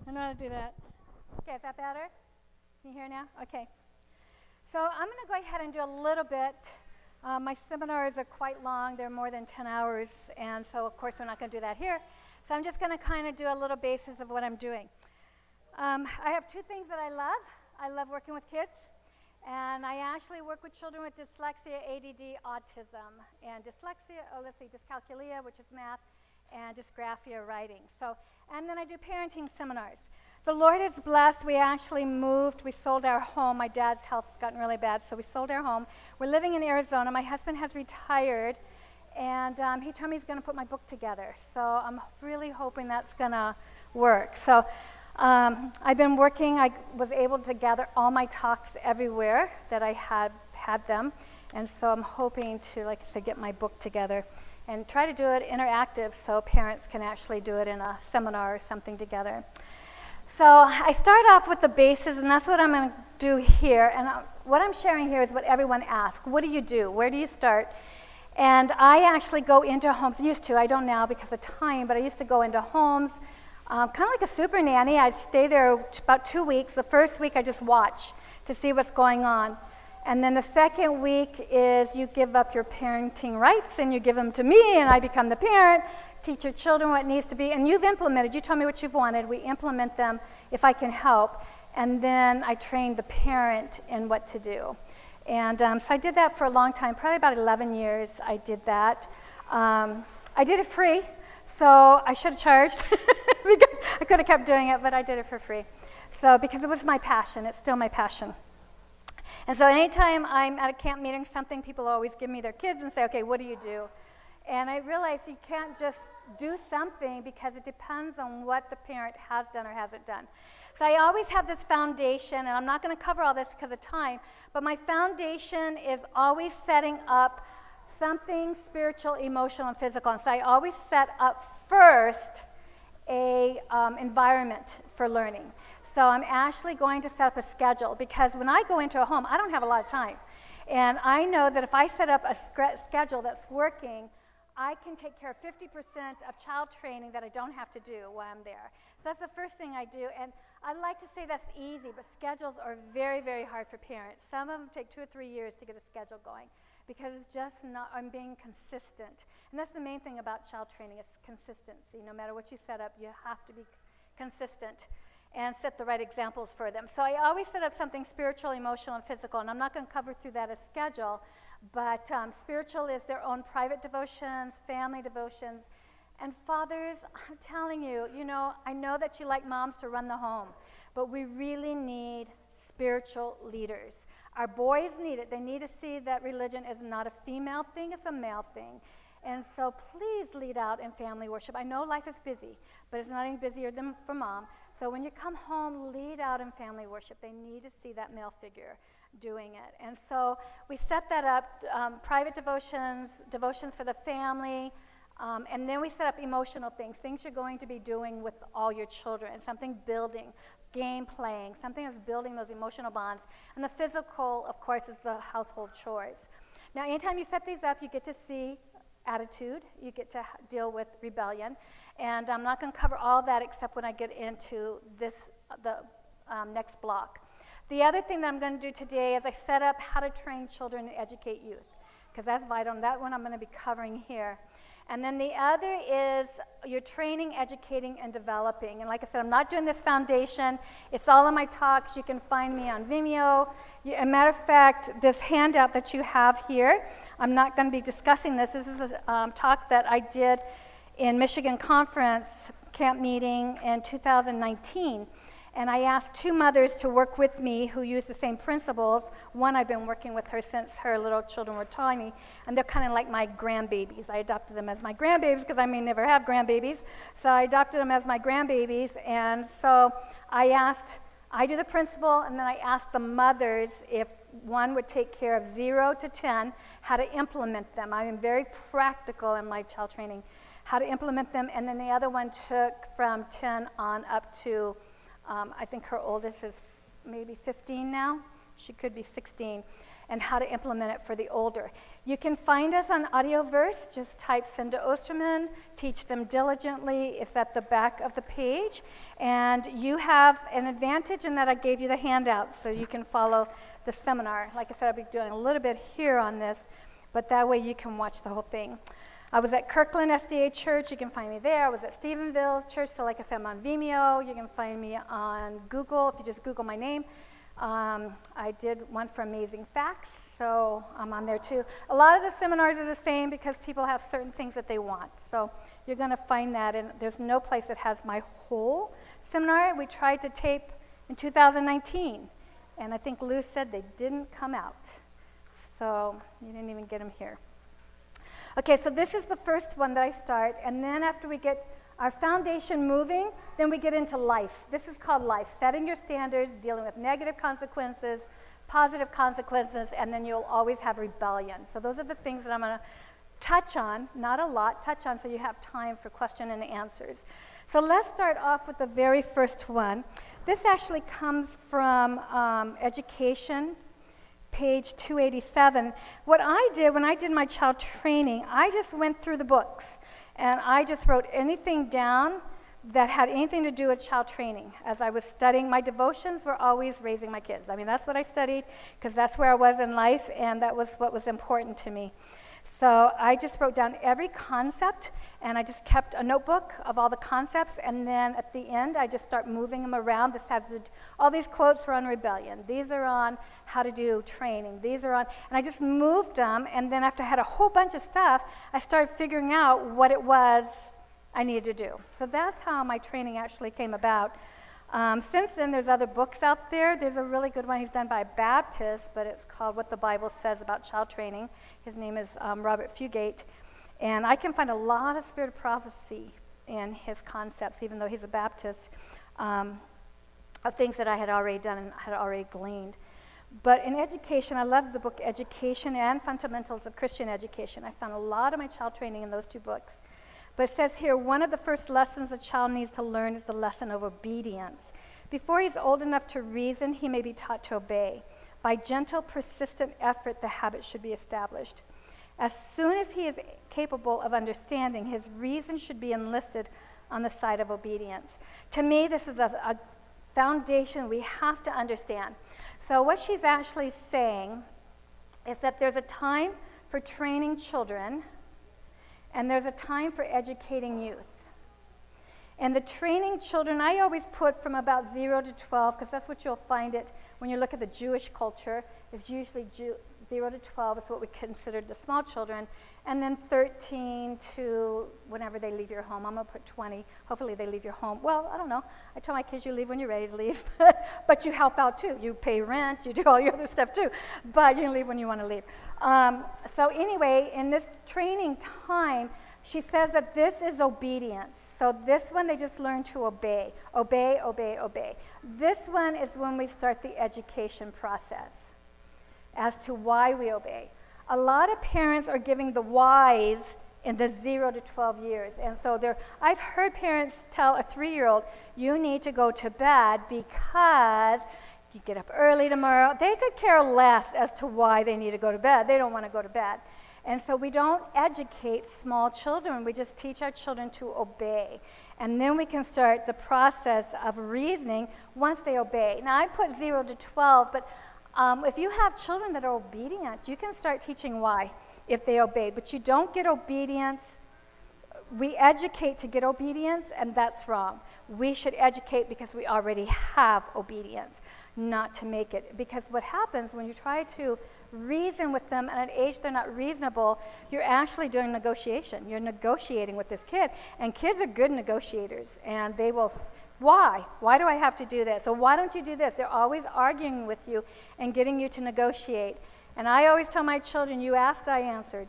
I know how to do that. Okay, is that better? Can you hear now? Okay. So I'm going to go ahead and do a little bit. My seminars are quite long. They're more than 10 hours, and so of course we're not going to do that here. So I'm just going to kind of do a little basis of what I'm doing. I have two things that I love. I love working with kids, and I actually work with children with dyslexia, ADD, autism, and dyslexia, dyscalculia, which is math, and dysgraphia, writing. And then I do parenting seminars. The Lord is blessed. We actually moved. We sold our home. My dad's health has gotten really bad, so we sold our home. We're living in Arizona. My husband has retired, and he told me he's going to put my book together. So I'm really hoping that's going to work. So I've been working. I was able to gather all my talks everywhere that I had them, and so I'm hoping to, like I said, get my book together and try to do it interactive so parents can actually do it in a seminar or something together. So I start off with the basis, and that's what I'm going to do here. And what I'm sharing here is what everyone asks. What do you do? Where do you start? And I actually go into homes, used to, I don't now because of time, but I used to go into homes, kind of like a super nanny. I'd stay there about 2 weeks. The first week I just watch to see what's going on. And then the second week is you give up your parenting rights and you give them to me, and I become the parent, teach your children what needs to be, and you've implemented. You tell me what you've wanted. We implement them if I can help. And then I train the parent in what to do. And so I did that for a long time, probably about 11 years I did that. I did it free, so I should have charged. I could have kept doing it, but I did it for free. So because it was my passion, it's still my passion. And so anytime I'm at a camp meeting or something, people always give me their kids and say, okay, what do you do? And I realized you can't just do something because it depends on what the parent has done or hasn't done. So I always have this foundation, and I'm not going to cover all this because of time, but my foundation is always setting up something spiritual, emotional, and physical. And so I always set up first a environment for learning. So I'm actually going to set up a schedule, because when I go into a home, I don't have a lot of time. And I know that if I set up a schedule that's working, I can take care of 50% of child training that I don't have to do while I'm there. So that's the first thing I do. And I like to say that's easy, but schedules are very, very hard for parents. Some of them take 2 or 3 years to get a schedule going, because it's just not, I'm being consistent. And that's the main thing about child training, is consistency. No matter what you set up, you have to be consistent and set the right examples for them. So I always set up something spiritual, emotional, and physical, and I'm not going to cover through that as schedule, but spiritual is their own private devotions, family devotions, and fathers, I'm telling you, I know that you like moms to run the home, but we really need spiritual leaders. Our boys need it. They need to see that religion is not a female thing, it's a male thing. And so please lead out in family worship. I know life is busy, but it's not any busier than for mom. So when you come home, lead out in family worship. They need to see that male figure doing it. And so we set that up, private devotions for the family, and then we set up emotional things you're going to be doing with all your children, something building, game playing, something that's building those emotional bonds. And the physical, of course, is the household chores. Now, anytime you set these up, you get to see attitude, you get to deal with rebellion, and I'm not going to cover all that except when I get into the next block. The other thing that I'm going to do today is I set up how to train children and educate youth, because that's vital, and that one I'm going to be covering here. And then the other is your training, educating, and developing. And like I said, I'm not doing this foundation. It's all in my talks. You can find me on Vimeo. As a matter of fact, this handout that you have here, I'm not going to be discussing this. This is a talk that I did in Michigan Conference camp meeting in 2019. And I asked 2 mothers to work with me who use the same principles. One, I've been working with her since her little children were tiny, and they're kind of like my grandbabies. I adopted them as my grandbabies because I may never have grandbabies. So I adopted them as my grandbabies, and so I do the principle, and then I asked the mothers if one would take care of 0 to 10, how to implement them. I am very practical in my child training, how to implement them, and then the other one took from 10 on up to I think her oldest is maybe 15 now. She could be 16. and how to implement it for the older. You can find us on Audioverse. Just type Cinda Osterman, Teach Them Diligently. It's at the back of the page. And you have an advantage in that I gave you the handout so you can follow the seminar. Like I said, I'll be doing a little bit here on this, but that way you can watch the whole thing. I was at Kirkland SDA Church. You can find me there. I was at Stephenville Church. So like I said, I'm on Vimeo. You can find me on Google if you just Google my name. I did one for Amazing Facts, so I'm on there too. A lot of the seminars are the same because people have certain things that they want. So you're going to find that, and there's no place that has my whole seminar. We tried to tape in 2019, and I think Lou said they didn't come out. So you didn't even get them here. Okay, so this is the first one that I start, and then after we get our foundation moving, then we get into life. This is called life, setting your standards, dealing with negative consequences, positive consequences, and then you'll always have rebellion. So those are the things that I'm going to touch on, not a lot, touch on so you have time for question and answers. So let's start off with the very first one. This actually comes from Education, page 287. What I did when I did my child training, I just went through the books. And I just wrote anything down that had anything to do with child training. As I was studying, my devotions were always raising my kids. I mean, that's what I studied because that's where I was in life, and that was what was important to me. So I just wrote down every concept, and I just kept a notebook of all the concepts, and then at the end, I just start moving them around. All these quotes were on rebellion. These are on how to do training. These are on, and I just moved them, and then after I had a whole bunch of stuff, I started figuring out what it was I needed to do. So that's how my training actually came about. Since then, there's other books out there. There's a really good one he's done by a Baptist, but it's called What the Bible Says About Child Training. His name is Robert Fugate. And I can find a lot of spirit of prophecy in his concepts, even though he's a Baptist, of things that I had already done and had already gleaned. But in education, I love the book Education and Fundamentals of Christian Education. I found a lot of my child training in those two books. But it says here, one of the first lessons a child needs to learn is the lesson of obedience. Before he's old enough to reason, he may be taught to obey. By gentle, persistent effort, the habit should be established. As soon as he is capable of understanding, his reason should be enlisted on the side of obedience. To me, this is a foundation we have to understand. So what she's actually saying is that there's a time for training children, and there's a time for educating youth. And the training children, I always put from about 0 to 12, because that's what you'll find it when you look at the Jewish culture. It's usually 0 to 12 is what we consider the small children, and then 13 to whenever they leave your home. I'm going to put 20. Hopefully they leave your home. Well, I don't know. I tell my kids you leave when you're ready to leave, but you help out too. You pay rent, you do all your other stuff too, but you can leave when you want to leave. So anyway, in this training time, she says that this is obedience. So this one, they just learn to obey. Obey, obey, obey. This one is when we start the education process as to why we obey. A lot of parents are giving the whys in the 0 to 12 years. And so I've heard parents tell a 3-year-old, you need to go to bed because you get up early tomorrow. They could care less as to why they need to go to bed. They don't want to go to bed. And so we don't educate small children. We just teach our children to obey. And then we can start the process of reasoning once they obey. Now, I put 0 to 12, but if you have children that are obedient, you can start teaching why if they obey. But you don't get obedience. We educate to get obedience, and that's wrong. We should educate because we already have obedience, not to make it. Because what happens when you try to reason with them at an age they're not reasonable, you're actually doing negotiation. You're negotiating with this kid, and kids are good negotiators, and they will, why? Why do I have to do this? So why don't you do this? They're always arguing with you and getting you to negotiate. And I always tell my children, you asked, I answered.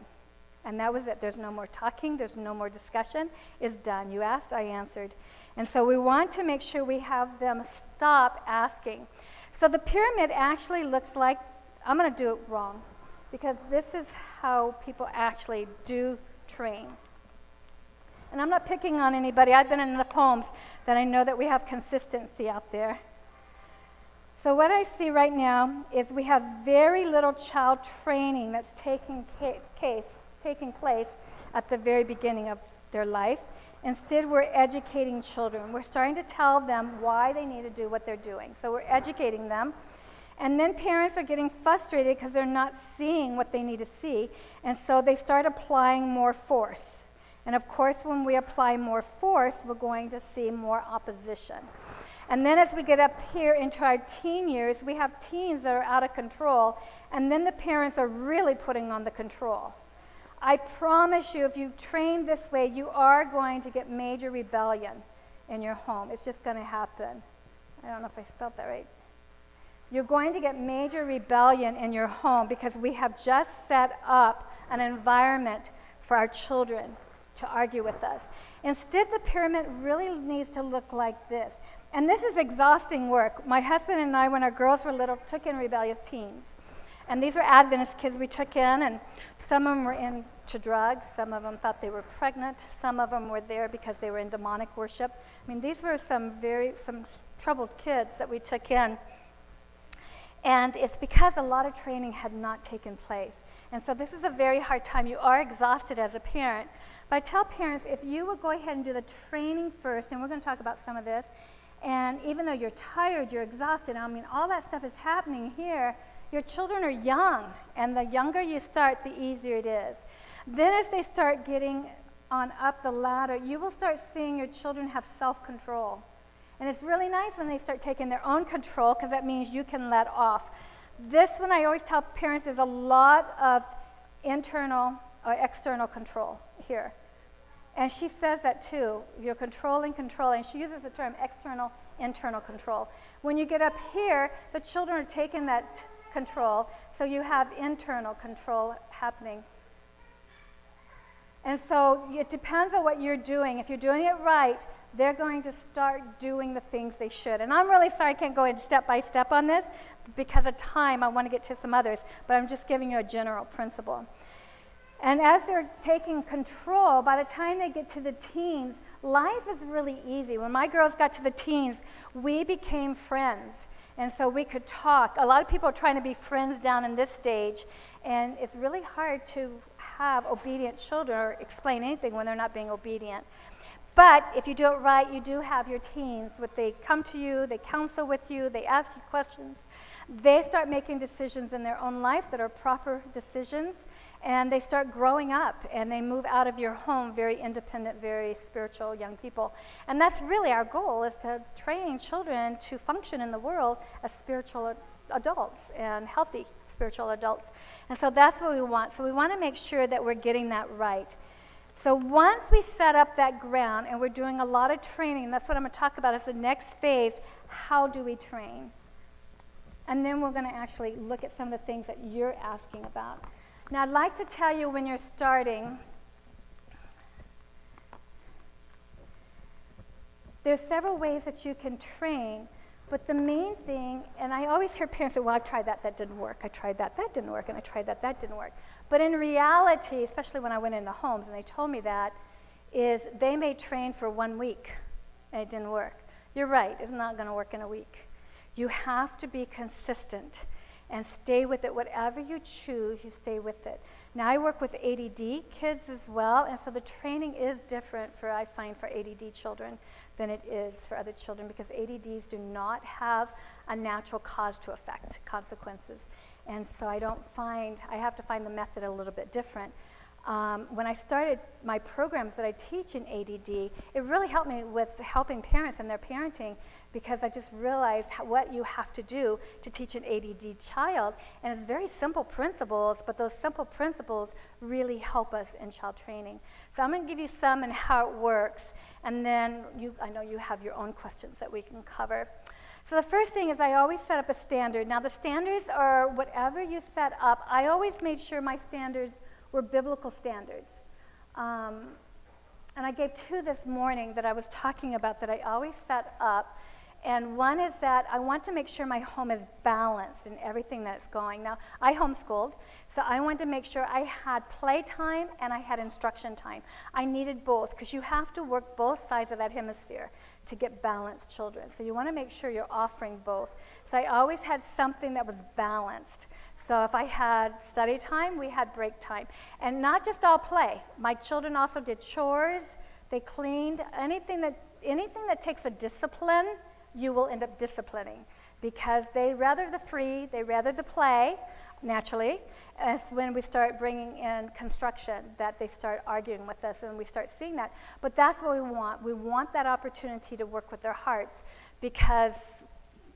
And that was it. There's no more talking. There's no more discussion. It's done. You asked, I answered. And so we want to make sure we have them stop asking. So the pyramid actually looks like, I'm going to do it wrong, because this is how people actually do train. And I'm not picking on anybody. I've been in enough homes that I know that we have consistency out there. So what I see right now is we have very little child training that's taking place at the very beginning of their life. Instead, we're educating children. We're starting to tell them why they need to do what they're doing. So we're educating them. And then parents are getting frustrated because they're not seeing what they need to see. And so they start applying more force. And of course, when we apply more force, we're going to see more opposition. And then as we get up here into our teen years, we have teens that are out of control. And then the parents are really putting on the control. I promise you, if you train this way, you are going to get major rebellion in your home. It's just going to happen. I don't know if I spelled that right. You're going to get major rebellion in your home because we have just set up an environment for our children to argue with us. Instead, the pyramid really needs to look like this. And this is exhausting work. My husband and I, when our girls were little, took in rebellious teens. And these were Adventist kids we took in, and some of them were into drugs, some of them thought they were pregnant, some of them were there because they were in demonic worship. I mean, these were some troubled kids that we took in. And it's because a lot of training had not taken place. And so this is a very hard time. You are exhausted as a parent. But I tell parents, if you will go ahead and do the training first, and we're going to talk about some of this, and even though you're tired, you're exhausted, I mean, all that stuff is happening here, your children are young, and the younger you start, the easier it is. Then as they start getting on up the ladder, you will start seeing your children have self-control. And it's really nice when they start taking their own control, because that means you can let off. This one, I always tell parents, is a lot of internal or external control here. And she says that too. You're controlling. She uses the term external, internal control. When you get up here, the children are taking that control, so you have internal control happening. And so it depends on what you're doing. If you're doing it right, they're going to start doing the things they should. And I'm really sorry I can't go in step by step on this. Because of time, I want to get to some others, but I'm just giving you a general principle. And as they're taking control, by the time they get to the teens, life is really easy. When my girls got to the teens, we became friends. And so we could talk. A lot of people are trying to be friends down in this stage, and it's really hard to have obedient children or explain anything when they're not being obedient. But if you do it right, you do have your teens. They come to you, they counsel with you, they ask you questions. They start making decisions in their own life that are proper decisions, and they start growing up, and they move out of your home very independent, very spiritual young people. And that's really our goal, is to train children to function in the world as spiritual adults and healthy spiritual adults. And so that's what we want. So we want to make sure that we're getting that right. So once we set up that ground, and we're doing a lot of training, that's what I'm going to talk about as the next phase. How do we train? And then we're going to actually look at some of the things that you're asking about. Now, I'd like to tell you when you're starting, there's several ways that you can train, but the main thing, and I always hear parents say, well, I tried that didn't work. I tried that didn't work, and I tried that didn't work. But in reality, especially when I went into homes and they told me that, is they may train for 1 week, and it didn't work. You're right, it's not going to work in a week. You have to be consistent and stay with it. Whatever you choose, you stay with it. Now, I work with ADD kids as well, and so the training is different I find, for ADD children than it is for other children, because ADDs do not have a natural cause to effect consequences. And so I have to find the method a little bit different. When I started my programs that I teach in ADD, it really helped me with helping parents in their parenting, because I just realized what you have to do to teach an ADD child. And it's very simple principles, but those simple principles really help us in child training. So I'm going to give you some and how it works, and then I know you have your own questions that we can cover. So the first thing is I always set up a standard. Now the standards are whatever you set up. I always made sure my standards were biblical standards. And I gave 2 this morning that I was talking about that I always set up. And one is that I want to make sure my home is balanced in everything that's going. Now, I homeschooled, so I wanted to make sure I had playtime and I had instruction time. I needed both, because you have to work both sides of that hemisphere to get balanced children. So you want to make sure you're offering both. So I always had something that was balanced. So if I had study time, we had break time. And not just all play. My children also did chores, they cleaned. Anything that takes a discipline, you will end up disciplining, because they rather the free, they rather the play, naturally. As when we start bringing in construction, that they start arguing with us, and we start seeing that. But that's what we want. We want that opportunity to work with their hearts, because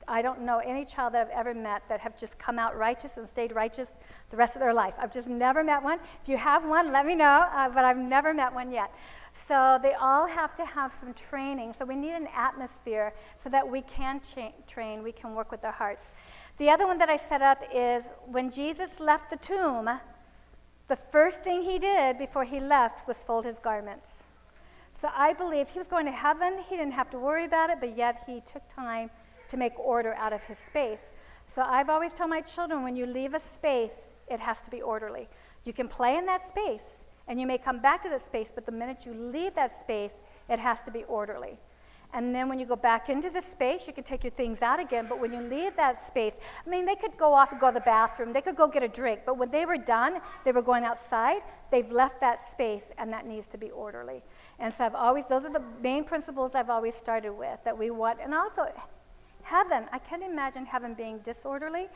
I don't know any child that I've ever met that have just come out righteous and stayed righteous the rest of their life. I've just never met one. If you have one, let me know, but I've never met one yet. So they all have to have some training. So we need an atmosphere so that we can train, we can work with their hearts. The other one that I set up is when Jesus left the tomb, the first thing he did before he left was fold his garments. So I believed he was going to heaven. He didn't have to worry about it, but yet he took time to make order out of his space. So I've always told my children, when you leave a space, it has to be orderly. You can play in that space, and you may come back to that space, but the minute you leave that space, it has to be orderly. And then when you go back into the space, you can take your things out again, but when you leave that space, I mean, they could go off and go to the bathroom, they could go get a drink, but when they were done, they were going outside, they've left that space, and that needs to be orderly. And so those are the main principles I've always started with, that we want. And also, heaven, I can't imagine heaven being disorderly.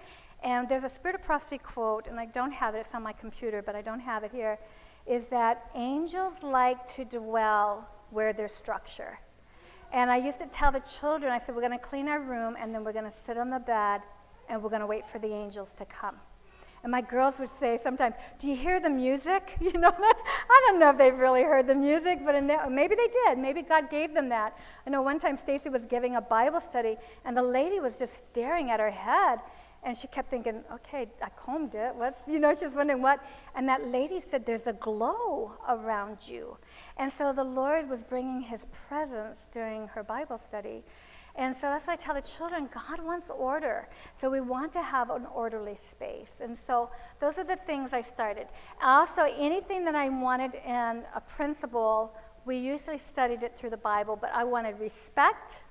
And there's a Spirit of Prophecy quote, and I don't have it, it's on my computer, but I don't have it here, is that angels like to dwell where there's structure. And I used to tell the children, I said, we're going to clean our room, and then we're going to sit on the bed, and we're going to wait for the angels to come. And my girls would say sometimes, do you hear the music? You know, I don't know if they've really heard the music, but maybe they did. Maybe God gave them that. I know one time Stacy was giving a Bible study, and the lady was just staring at her head, and she kept thinking, okay, I combed it. She was wondering what. And that lady said, there's a glow around you. And so the Lord was bringing his presence during her Bible study. And so that's why I tell the children, God wants order. So we want to have an orderly space. And so those are the things I started. Also, anything that I wanted in a principle, we usually studied it through the Bible, but I wanted respect.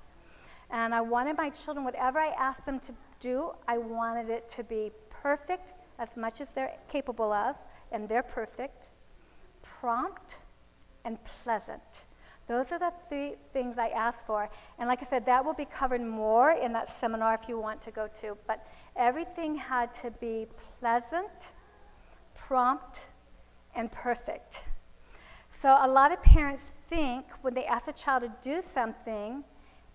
And I wanted my children, whatever I asked them to do, I wanted it to be perfect as much as they're capable of, and they're perfect, prompt, and pleasant. Those are the three things I asked for. And like I said, that will be covered more in that seminar if you want to go to. But everything had to be pleasant, prompt, and perfect. So a lot of parents think when they ask a child to do something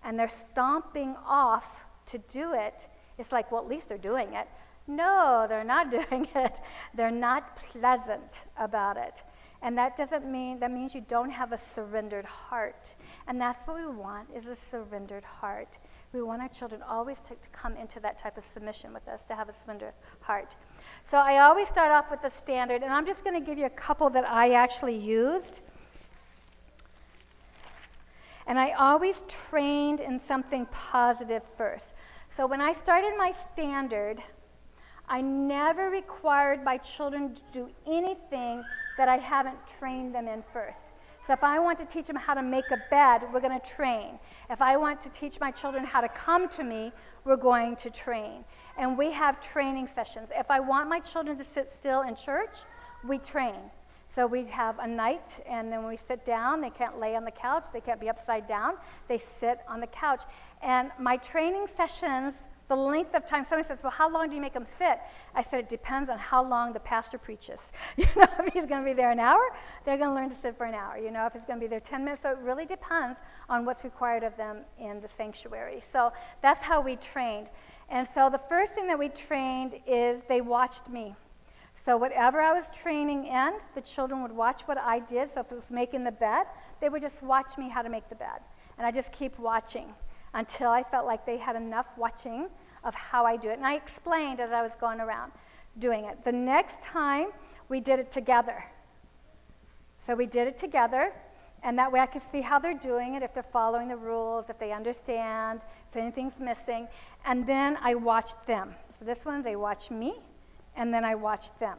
and they're stomping off to do it, it's like, well, at least they're doing it. No, they're not doing it. They're not pleasant about it. And that means you don't have a surrendered heart. And that's what we want, is a surrendered heart. We want our children always to come into that type of submission with us, to have a surrendered heart. So I always start off with the standard, and I'm just going to give you a couple that I actually used. And I always trained in something positive first. So when I started my standard, I never required my children to do anything that I haven't trained them in first. So if I want to teach them how to make a bed, we're going to train. If I want to teach my children how to come to me, we're going to train. And we have training sessions. If I want my children to sit still in church, we train. So we have a night, and then when we sit down, they can't lay on the couch, they can't be upside down, they sit on the couch. And my training sessions, the length of time, somebody says, well, how long do you make them sit? I said, it depends on how long the pastor preaches. If he's going to be there an hour, they're going to learn to sit for an hour. If it's going to be there 10 minutes, so it really depends on what's required of them in the sanctuary. So that's how we trained. And so the first thing that we trained is they watched me. So whatever I was training in, the children would watch what I did. So if it was making the bed, they would just watch me how to make the bed. And I just keep watching until I felt like they had enough watching of how I do it. And I explained as I was going around doing it. The next time, we did it together. So we did it together. And that way I could see how they're doing it, if they're following the rules, if they understand, if anything's missing. And then I watched them. So this one, they watch me, and then I watched them.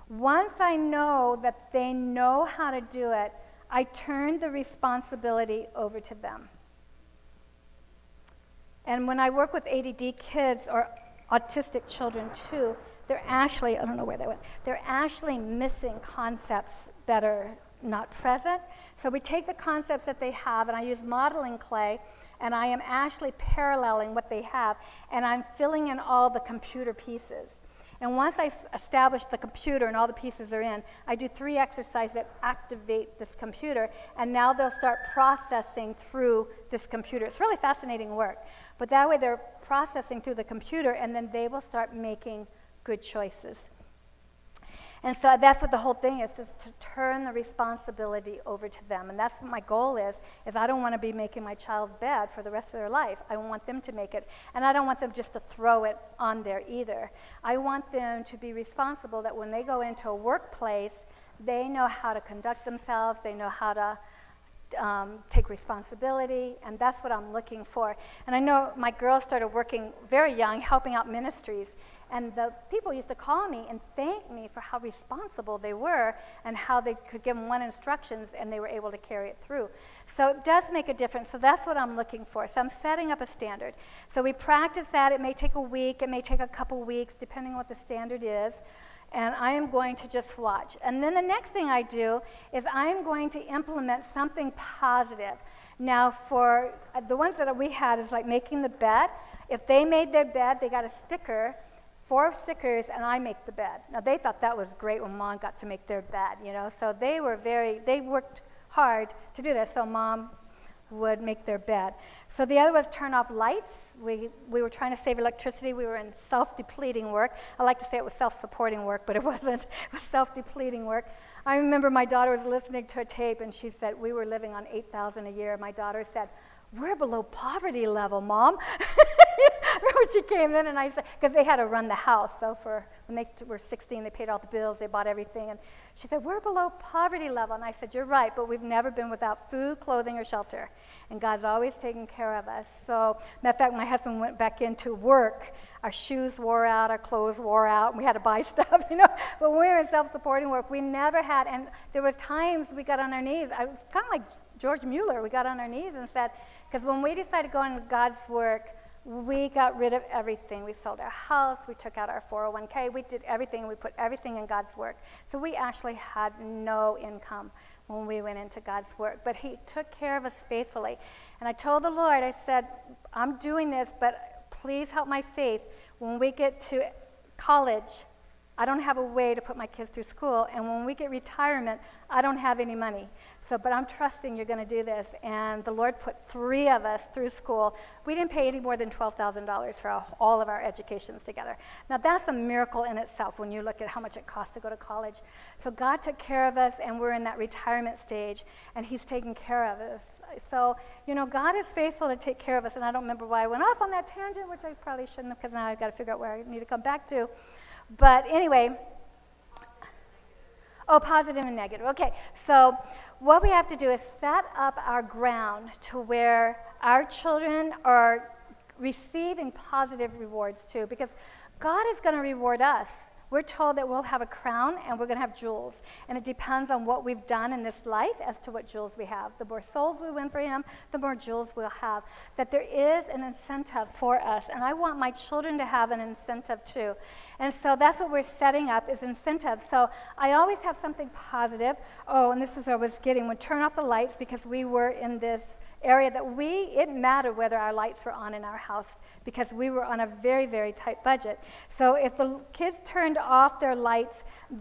Once I know that they know how to do it, I turn the responsibility over to them. And when I work with ADD kids or autistic children too, they're actually, I don't know where they went, they're actually missing concepts that are not present. So we take the concepts that they have, and I use modeling clay, and I am actually paralleling what they have, and I'm filling in all the computer pieces. And once I establish the computer and all the pieces are in, I do 3 exercises that activate this computer, and now they'll start processing through this computer. It's really fascinating work. But that way they're processing through the computer, and then they will start making good choices. And so that's what the whole thing is to turn the responsibility over to them. And that's what my goal is I don't want to be making my child's bed for the rest of their life. I want them to make it. And I don't want them just to throw it on there either. I want them to be responsible that when they go into a workplace, they know how to conduct themselves, they know how to take responsibility, and that's what I'm looking for. And I know my girls started working very young, helping out ministries, and the people used to call me and thank me for how responsible they were and how they could give them one instructions and they were able to carry it through. So it does make a difference. So that's what I'm looking for. So I'm setting up a standard. So we practice that. It may take a week. It may take a couple weeks, depending on what the standard is. And I am going to just watch. And then the next thing I do is I'm going to implement something positive. Now, for the ones that we had is like making the bed. If they made their bed, they got a sticker, 4 stickers, and I make the bed. Now, they thought that was great when Mom got to make their bed, you know. So they worked hard to do this, so Mom would make their bed. So the other was turn off lights. We were trying to save electricity. We were in self-depleting work. I like to say it was self-supporting work, but it wasn't. It was self-depleting work. I remember my daughter was listening to a tape, and she said, we were living on $8,000 a year. My daughter said, we're below poverty level, Mom. I remember she came in, and I said, because they had to run the house. So when they were 16, they paid all the bills, they bought everything. And she said, we're below poverty level. And I said, you're right, but we've never been without food, clothing, or shelter. And God's always taken care of us. So, matter of fact, my husband went back into work. Our shoes wore out, our clothes wore out, and we had to buy stuff, you know. But when we were in self-supporting work, we never had, and there were times we got on our knees. I was kind of like George Mueller. We got on our knees and said, because when we decided to go into God's work, we got rid of everything. We sold our house, we took out our 401k, we did everything, we put everything in God's work. So we actually had no income when we went into God's work, but He took care of us faithfully. And I told the Lord, I said, I'm doing this, but please help my faith. When we get to college, I don't have a way to put my kids through school, and when we get retirement, I don't have any money. So, but I'm trusting you're going to do this. And the Lord put 3 of us through school. We didn't pay any more than $12,000 for all of our educations together. Now, that's a miracle in itself when you look at how much it costs to go to college. So God took care of us, and we're in that retirement stage, and He's taking care of us. So, you know, God is faithful to take care of us, and I don't remember why I went off on that tangent, which I probably shouldn't have, because now I've got to figure out where I need to come back to. But anyway, positive and negative. Okay, so what we have to do is set up our ground to where our children are receiving positive rewards too, because God is going to reward us. We're told that we'll have a crown and we're going to have jewels, and it depends on what we've done in this life as to what jewels we have. The more souls we win for Him, the more jewels we'll have. That there is an incentive for us, and I want my children to have an incentive too. And so that's what we're setting up, is incentive. So I always have something positive. And this is what I was getting. We'd turn off the lights because we were in this area that it mattered whether our lights were on in our house, because we were on a very, very tight budget. So if the kids turned off their lights,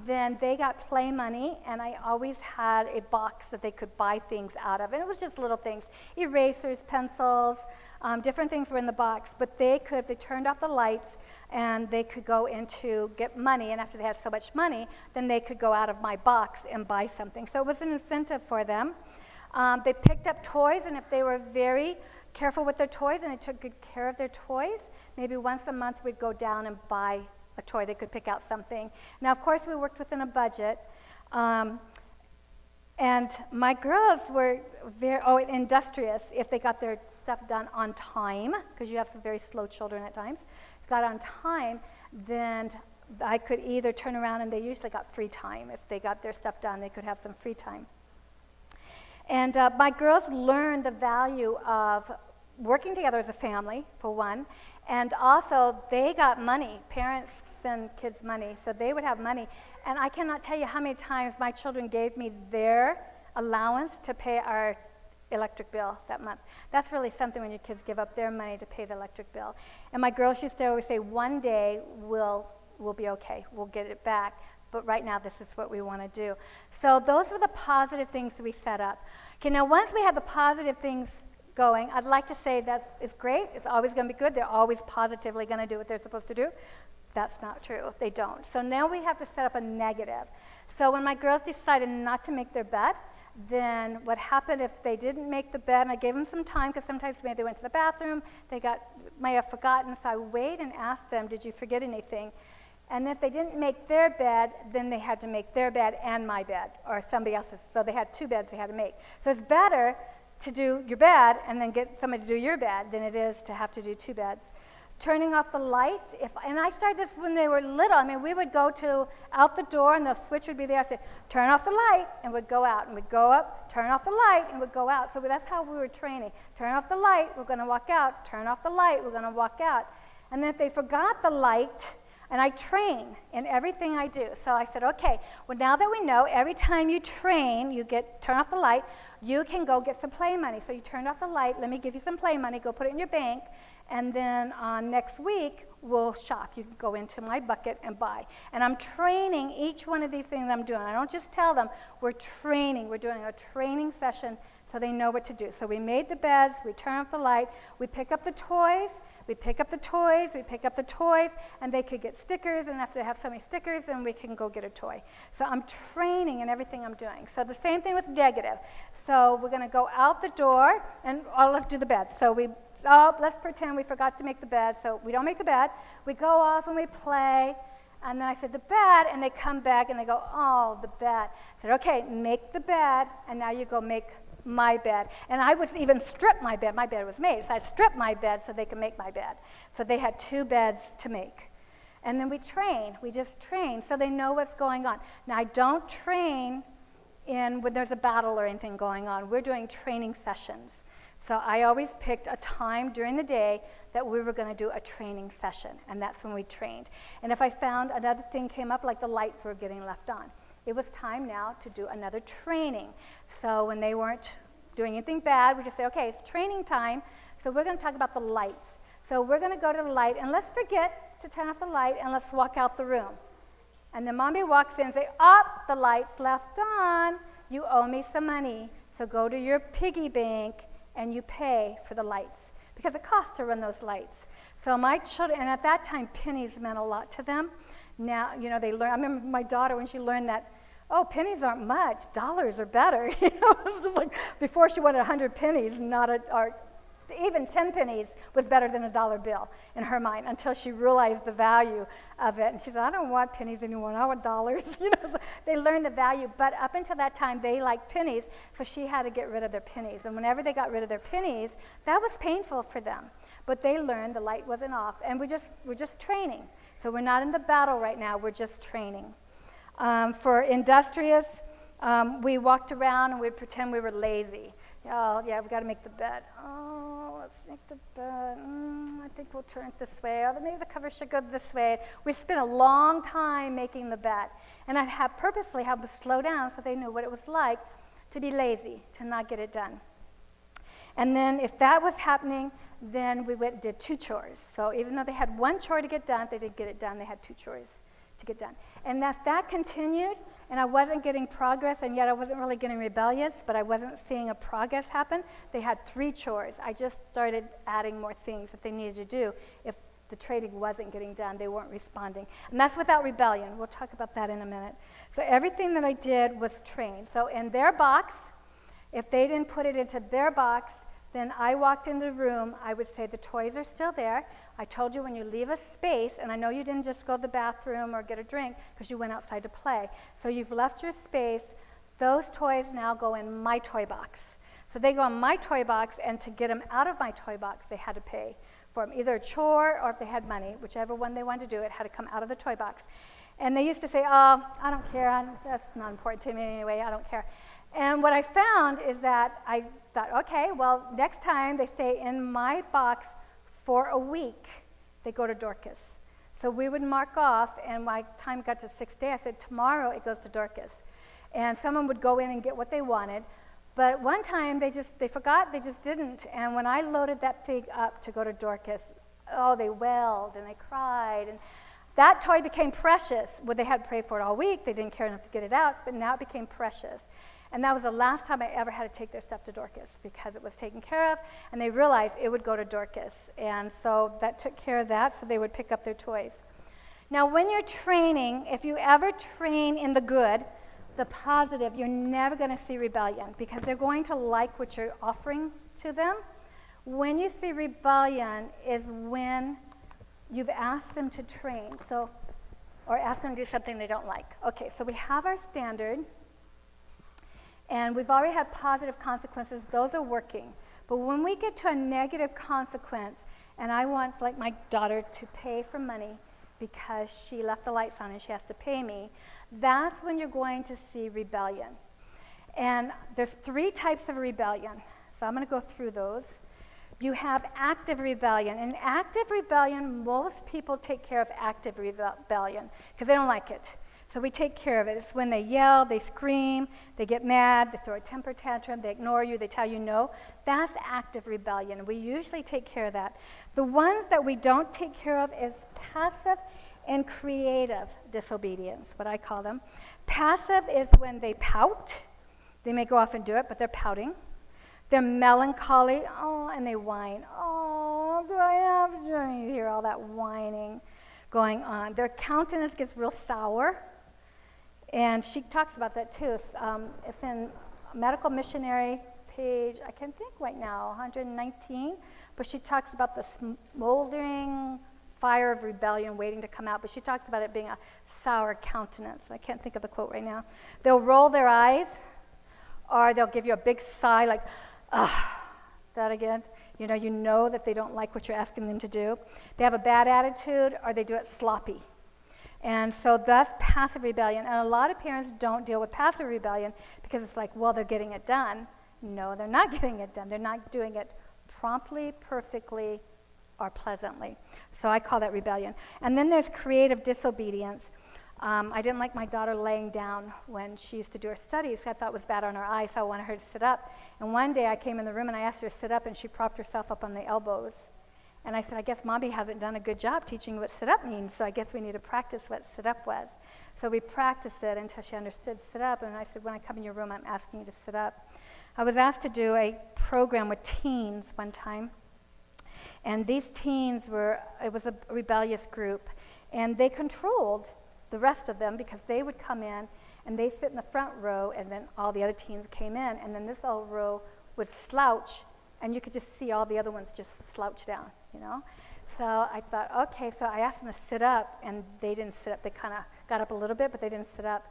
then they got play money, and I always had a box that they could buy things out of. And it was just little things, erasers, pencils, different things were in the box. But if they turned off the lights, and they could go into get money, and after they had so much money, then they could go out of my box and buy something. So it was an incentive for them. They picked up toys, and if they were very careful with their toys and they took good care of their toys, maybe once a month we'd go down and buy a toy. They could pick out something. Now, of course, we worked within a budget. And my girls were very industrious if they got their stuff done on time, because you have some very slow children at times. If got on time, then I could either turn around, and they usually got free time. If they got their stuff done, they could have some free time. And my girls learned the value of working together as a family, for one, and also they got money. Parents send kids money, so they would have money. And I cannot tell you how many times my children gave me their allowance to pay our electric bill that month. That's really something when your kids give up their money to pay the electric bill. And my girls used to always say, one day we'll be okay, we'll get it back, but right now this is what we want to do. So those were the positive things that we set up. Okay, now once we had the positive things going, I'd like to say that it's great, it's always going to be good, they're always positively going to do what they're supposed to do. That's not true, they don't. So now we have to set up a negative. So when my girls decided not to make their bed, then what happened if they didn't make the bed, and I gave them some time, because sometimes maybe they went to the bathroom, might have forgotten, so I waited and asked them, did you forget anything? And if they didn't make their bed, then they had to make their bed and my bed, or somebody else's. So they had two beds they had to make. So it's better to do your bed and then get somebody to do your bed than it is to have to do two beds. Turning off the light, and I started this when they were little. I mean, we would go out the door, and the switch would be there. I'd say, turn off the light, and we'd go out, and we'd go up, turn off the light, and we'd go out. So that's how we were training. Turn off the light, we're going to walk out. Turn off the light, we're going to walk out. And then if they forgot the light, and I train in everything I do. So I said, okay, well, now that we know, every time you train, turn off the light, you can go get some play money. So you turned off the light, let me give you some play money, go put it in your bank, and then next week, we'll shop. You can go into my bucket and buy. And I'm training each one of these things I'm doing. I don't just tell them, we're training. We're doing a training session so they know what to do. So we made the beds, we turn off the light, we pick up the toys, we pick up the toys, and they could get stickers, and after they have so many stickers, then we can go get a toy. So I'm training in everything I'm doing. So the same thing with negative. So we're going to go out the door, and I'll do the bed. So let's pretend we forgot to make the bed. So we don't make the bed. We go off and we play, and then I said, the bed, and they come back, and they go, oh, the bed. I said, okay, make the bed, and now you go make my bed. And I would even strip my bed. My bed was made, so I'd strip my bed so they could make my bed. So they had two beds to make. And then we just train, so they know what's going on. Now, I don't train when there's a battle or anything going on. We're doing training sessions. So I always picked a time during the day that we were going to do a training session, and that's when we trained. And if I found another thing came up, like the lights were getting left on, it was time now to do another training. So when they weren't doing anything bad, we just say, okay, it's training time, so we're going to talk about the lights. So we're going to go to the light, and let's forget to turn off the light, and let's walk out the room. And then Mommy walks in and says, the light's left on. You owe me some money. So go to your piggy bank, and you pay for the lights, because it costs to run those lights. So my children, and at that time, pennies meant a lot to them. Now, they learn. I remember my daughter when she learned that, pennies aren't much, dollars are better. It was just like, before she wanted 100 pennies, or even 10 pennies was better than a dollar bill in her mind, until she realized the value of it. And she said, I don't want pennies anymore, I want dollars. So they learned the value, but up until that time, they liked pennies, so she had to get rid of their pennies. And whenever they got rid of their pennies, that was painful for them. But they learned the light wasn't off, and we're just training. So we're not in the battle right now, we're just training. For industrious, we walked around and we'd pretend we were lazy. Oh, yeah, we got to make the bed. Oh, let's make the bed. I think we'll turn it this way. Oh, maybe the cover should go this way. We spent a long time making the bed. And I'd purposely have them slow down so they knew what it was like to be lazy, to not get it done. And then if that was happening, then we went and did two chores. So even though they had one chore to get done, they didn't get it done. They had two chores to get done. And if that continued, and I wasn't getting progress, and yet I wasn't really getting rebellious, but I wasn't seeing a progress happen, they had three chores. I just started adding more things that they needed to do. If the training wasn't getting done, they weren't responding. And that's without rebellion. We'll talk about that in a minute. So everything that I did was trained. So in their box, if they didn't put it into their box, then I walked in the room, I would say, the toys are still there. I told you when you leave a space, and I know you didn't just go to the bathroom or get a drink because you went outside to play. So you've left your space, those toys now go in my toy box. So they go in my toy box, and to get them out of my toy box, they had to pay for them, either a chore or if they had money, whichever one they wanted to do, it had to come out of the toy box. And they used to say, oh, I don't care, that's not important to me anyway, I don't care. And what I found is that I thought, okay, well, next time they stay in my box for a week, they go to Dorcas. So we would mark off, and my time got to 6th day, I said, tomorrow it goes to Dorcas. And someone would go in and get what they wanted. But one time they forgot, they just didn't. And when I loaded that thing up to go to Dorcas, oh, they wailed and they cried. And that toy became precious. Well, they had to pray for it all week. They didn't care enough to get it out, but now it became precious. And that was the last time I ever had to take their stuff to Dorcas, because it was taken care of, and they realized it would go to Dorcas. And so that took care of that, so they would pick up their toys. Now, when you're training, if you ever train in the good, the positive, you're never going to see rebellion, because they're going to like what you're offering to them. When you see rebellion is when you've asked them to train, or asked them to do something they don't like. Okay, so we have our standard, and we've already had positive consequences. Those are working. But when we get to a negative consequence, and I want, like my daughter, to pay for money because she left the lights on and she has to pay me, that's when you're going to see rebellion. And there's 3 types of rebellion. So I'm going to go through those. You have active rebellion. In active rebellion, most people take care of active rebellion because they don't like it. So we take care of it. It's when they yell, they scream, they get mad, they throw a temper tantrum, they ignore you, they tell you no. That's active rebellion. We usually take care of that. The ones that we don't take care of is passive and creative disobedience, what I call them. Passive is when they pout. They may go off and do it, but they're pouting. They're melancholy, and they whine. Oh, do I have to? You hear all that whining going on. Their countenance gets real sour. And she talks about that too. It's in Medical Missionary page, I can think right now, 119. But she talks about the smoldering fire of rebellion waiting to come out. But she talks about it being a sour countenance. I can't think of the quote right now. They'll roll their eyes, or they'll give you a big sigh like, that again. You know that they don't like what you're asking them to do. They have a bad attitude, or they do it sloppy. And so that's passive rebellion. And a lot of parents don't deal with passive rebellion because it's like, well, they're getting it done. No, they're not getting it done. They're not doing it promptly, perfectly, or pleasantly. So I call that rebellion. And then there's creative disobedience. I didn't like my daughter laying down when she used to do her studies. I thought it was bad on her eyes, so I wanted her to sit up. And one day I came in the room and I asked her to sit up, and she propped herself up on the elbows. And I said, I guess Mommy hasn't done a good job teaching what sit up means, so I guess we need to practice what sit up was. So we practiced it until she understood sit up, and I said, when I come in your room, I'm asking you to sit up. I was asked to do a program with teens one time, and these teens it was a rebellious group, and they controlled the rest of them because they would come in, and they sit in the front row, and then all the other teens came in, and then this old row would slouch, and you could just see all the other ones just slouch down, So I thought, okay, so I asked them to sit up, and they didn't sit up. They kind of got up a little bit, but they didn't sit up.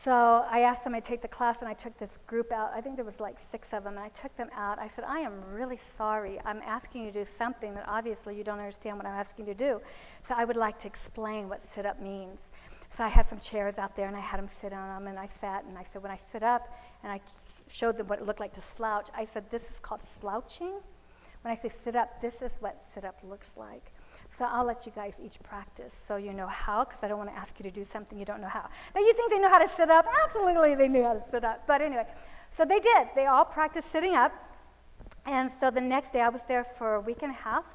So I asked them to take the class, and I took this group out. I think there was like 6 of them, and I took them out. I said, I am really sorry. I'm asking you to do something that obviously you don't understand what I'm asking you to do. So I would like to explain what sit up means. So I had some chairs out there, and I had them sit on them, and I sat, and I said, when I sit up, and I showed them what it looked like to slouch, I said, this is called slouching. When I say sit up, this is what sit up looks like. So I'll let you guys each practice so you know how, because I don't want to ask you to do something you don't know how. Now, you think they know how to sit up? Absolutely, they knew how to sit up. But anyway, so they did. They all practiced sitting up. And so the next day, I was there for a week and a half.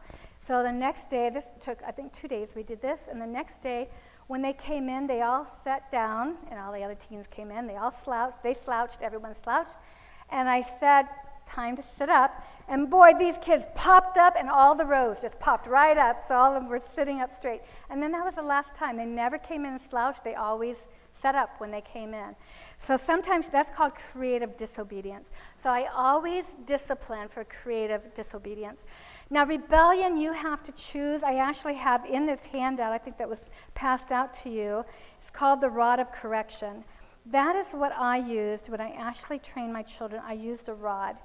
So the next day, this took, I think, 2 days we did this. And the next day, when they came in, they all sat down, and all the other teens came in. They all slouched. They slouched. Everyone slouched. And I said, time to sit up. And boy, these kids popped up, and all the rows just popped right up, so all of them were sitting up straight. And then that was the last time. They never came in and slouched. They always sat up when they came in. So sometimes that's called creative disobedience. So I always discipline for creative disobedience. Now, rebellion, you have to choose. I actually have in this handout, I think that was passed out to you, it's called the rod of correction. that is what I used when I actually trained my children. I used a rod.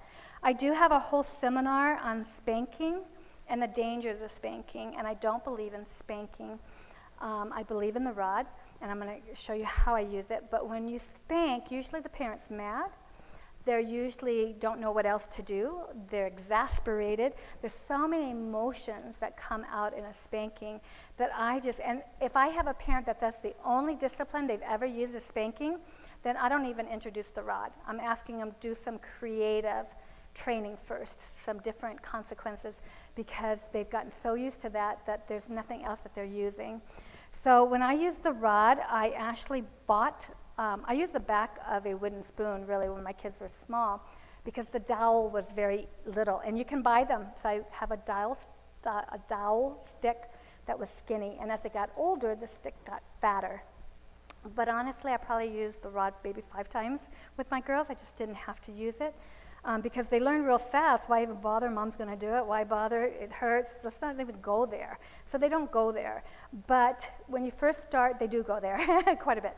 I do have a whole seminar on spanking and the dangers of spanking, and I don't believe in spanking. I believe in the rod, and I'm going to show you how I use it. But when you spank, usually the parent's mad. They usually don't know what else to do. They're exasperated. There's so many emotions that come out in a spanking that and if I have a parent that's the only discipline they've ever used is spanking, then I don't even introduce the rod. I'm asking them to do some creative training first, some different consequences, because they've gotten so used to that there's nothing else that they're using. So when I used the rod, I actually I used the back of a wooden spoon, really, when my kids were small, because the dowel was very little. And you can buy them. So I have a dowel stick that was skinny. And as they got older, the stick got fatter. But honestly, I probably used the rod maybe 5 times with my girls. I just didn't have to use it. Because they learn real fast. Why even bother? Mom's going to do it. Why bother? It hurts. Let's not even go there. So they don't go there. But when you first start, they do go there quite a bit.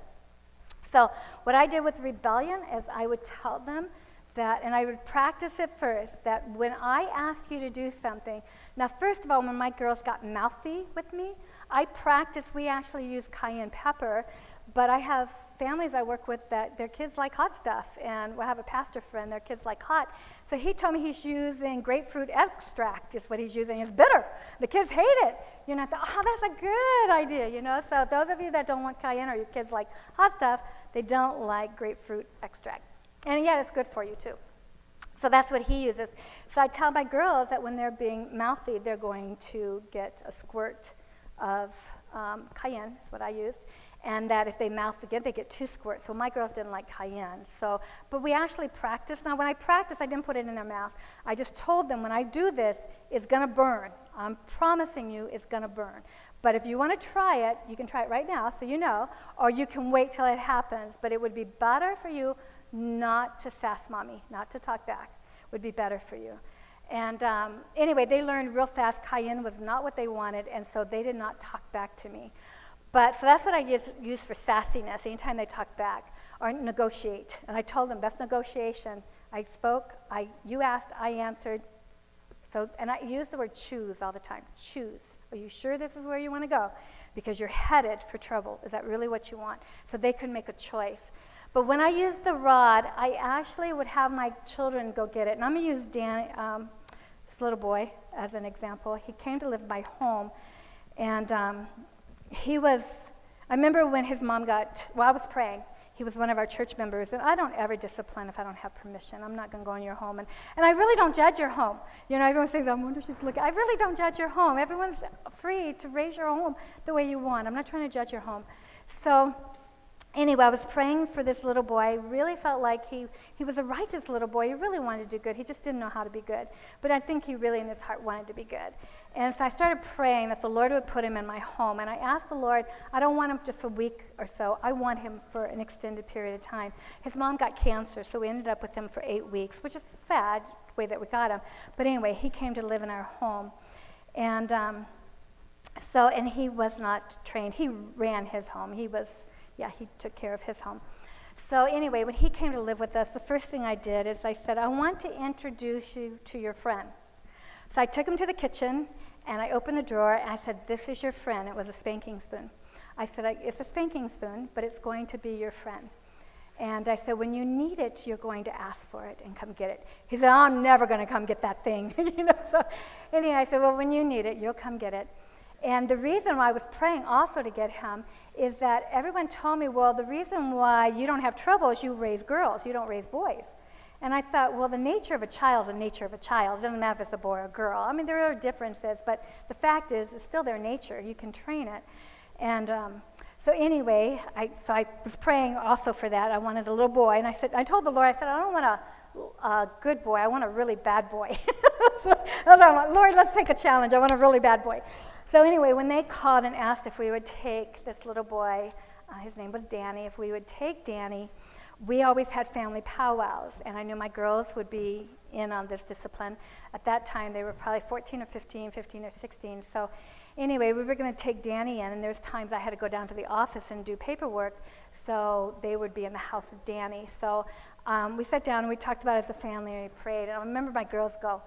So what I did with rebellion is I would tell them that, and I would practice it first, that when I ask you to do something, now first of all, when my girls got mouthy with me, I practiced, we actually use cayenne pepper, but I have families I work with that their kids like hot stuff, and I have a pastor friend, their kids like hot. So he told me he's using grapefruit extract is what he's using. It's bitter. The kids hate it. You know, I thought, oh, that's a good idea, you know. So those of you that don't want cayenne or your kids like hot stuff, they don't like grapefruit extract. And yet it's good for you too. So that's what he uses. So I tell my girls that when they're being mouthy, they're going to get a squirt of cayenne, is what I used. And that if they mouth again, they get 2 squirts. So my girls didn't like cayenne. So, but we actually practiced. Now, when I practiced, I didn't put it in their mouth. I just told them, when I do this, it's going to burn. I'm promising you it's going to burn. But if you want to try it, you can try it right now, so you know, or you can wait till it happens. But it would be better for you not to sass mommy, not to talk back. Would be better for you. And anyway, they learned real fast cayenne was not what they wanted, and so they did not talk back to me. But so that's what I use for sassiness, anytime they talk back or negotiate. And I told them, that's negotiation. I spoke, you asked, I answered. So, and I use the word choose all the time. Choose. Are you sure this is where you want to go? Because you're headed for trouble. Is that really what you want? So they could make a choice. But when I used the rod, I actually would have my children go get it. And I'm going to use Dan, this little boy, as an example. He came to live in my home. And I remember when his mom I was praying. He was one of our church members, and I don't ever discipline if I don't have permission. I'm not going to go in your home. And I really don't judge your home. You know, everyone says, I wonder if she's looking. I really don't judge your home. Everyone's free to raise your home the way you want. I'm not trying to judge your home. So anyway, I was praying for this little boy. I really felt like he was a righteous little boy. He really wanted to do good. He just didn't know how to be good. But I think he really in his heart wanted to be good. And so I started praying that the Lord would put him in my home. And I asked the Lord, I don't want him just a week or so. I want him for an extended period of time. His mom got cancer, so we ended up with him for 8 weeks, which is sad, the way that we got him. But anyway, he came to live in our home. And and he was not trained. He ran his home. He took care of his home. So anyway, when he came to live with us, the first thing I did is I said, I want to introduce you to your friend. So I took him to the kitchen, and I opened the drawer, and I said, this is your friend. It was a spanking spoon. I said, it's a spanking spoon, but it's going to be your friend. And I said, when you need it, you're going to ask for it and come get it. He said, I'm never going to come get that thing. So anyway, I said, well, when you need it, you'll come get it. And the reason why I was praying also to get him is that everyone told me, well, the reason why you don't have trouble is you raise girls, you don't raise boys. And I thought, well, the nature of a child is the nature of a child. It doesn't matter if it's a boy or a girl. I mean, there are differences, but the fact is, it's still their nature. You can train it. And so anyway, I was praying also for that. I wanted a little boy, and I told the Lord, I don't want a good boy. I want a really bad boy. So that's what I want. Lord, let's take a challenge. I want a really bad boy. So anyway, when they called and asked if we would take this little boy, his name was Danny, if we would take Danny, we always had family powwows, and I knew my girls would be in on this discipline. At that time, they were probably 14 or 15 or 16. So anyway, we were going to take Danny in, and there's times I had to go down to the office and do paperwork. so they would be in the house with Danny. So we sat down and we talked about it as a family and we prayed. And I remember my girls go,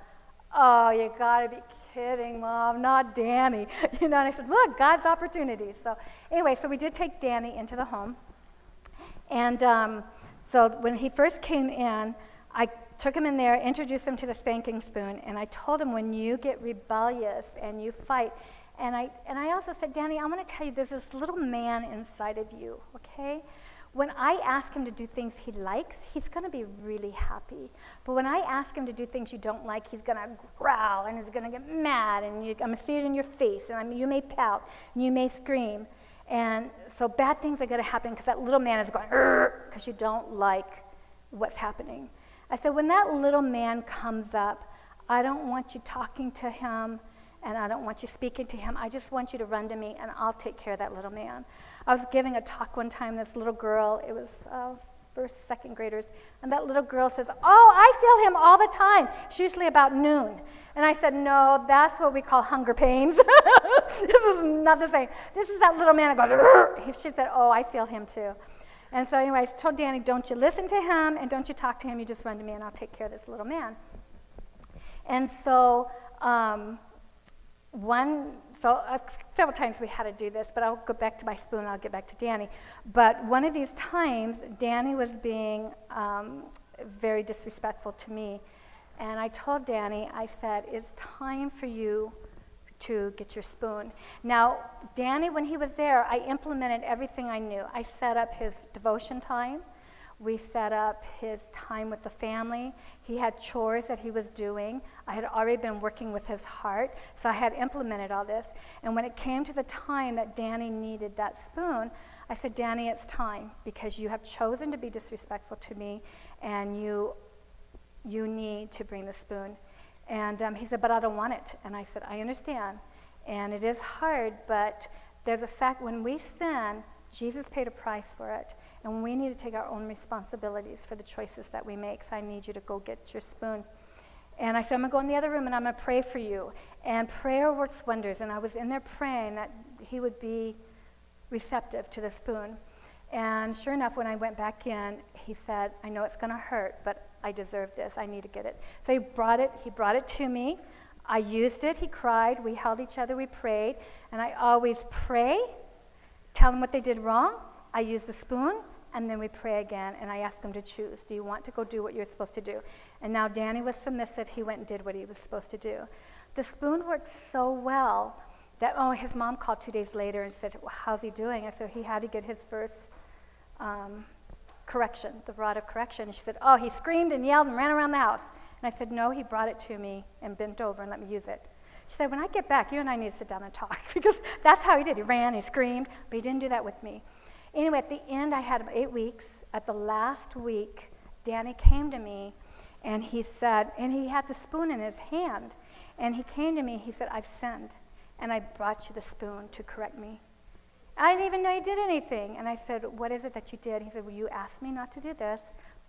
"Oh, you gotta be kidding, Mom, not Danny." And I said, "Look, God's opportunities." So anyway, so we did take Danny into the home. And so when he first came in, I took him in there, introduced him to the spanking spoon, and I told him, when you get rebellious and you fight, and I also said, "Danny, I want to tell you, there's this little man inside of you, okay? When I ask him to do things he likes, he's going to be really happy. But when I ask him to do things you don't like, he's going to growl, and he's going to get mad, and I'm going to see it in your face, and you may pout, and you may scream. And so bad things are going to happen because that little man is going, because you don't like what's happening." I said, "When that little man comes up, I don't want you talking to him, and I don't want you speaking to him. I just want you to run to me, and I'll take care of that little man." I was giving a talk one time, this little girl, it was first, second graders, and that little girl says, "Oh, I feel him all the time." It's usually about noon. And I said, "No, that's what we call hunger pains." This is not the same. This is that little man that goes, she said, "Oh, I feel him too." And so anyway, I told Danny, "Don't you listen to him, and don't you talk to him, you just run to me, and I'll take care of this little man." And so several times we had to do this, but I'll go back to my spoon and I'll get back to Danny. But one of these times, Danny was being very disrespectful to me. And I told Danny, I said, "It's time for you to get your spoon." Now, Danny, when he was there, I implemented everything I knew. I set up his devotion time. We set up his time with the family. He had chores that he was doing. I had already been working with his heart, so I had implemented all this. And when it came to the time that Danny needed that spoon, I said, "Danny, it's time, because you have chosen to be disrespectful to me, and you need to bring the spoon." And he said, "But I don't want it." And I said, "I understand, and it is hard, but there's a fact, when we sin, Jesus paid a price for it, and we need to take our own responsibilities for the choices that we make, so I need you to go get your spoon." And I said, "I'm going to go in the other room, and I'm going to pray for you." And prayer works wonders, and I was in there praying that he would be receptive to the spoon. And sure enough, when I went back in, he said, "I know it's going to hurt, but I deserve this. I need to get it." So he brought it to me. I used it. He cried. We held each other. We prayed. And I always pray, tell them what they did wrong. I use the spoon, and then we pray again, and I ask them to choose. Do you want to go do what you're supposed to do? And now Danny was submissive. He went and did what he was supposed to do. The spoon worked so well that, his mom called 2 days later and said, "Well, how's he doing?" I said, "He had to get his first correction, the rod of correction." And she said, "Oh, he screamed and yelled and ran around the house." And I said, "No, he brought it to me and bent over and let me use it." She said, "When I get back, you and I need to sit down and talk," because that's how he did. He ran, he screamed, but he didn't do that with me. Anyway, at the end, I had 8 weeks. At the last week, Danny came to me, and he said, and he had the spoon in his hand, and he came to me, he said, "I've sinned, and I brought you the spoon to correct me." I didn't even know he did anything. And I said, "What is it that you did?" He said, "Well, you asked me not to do this,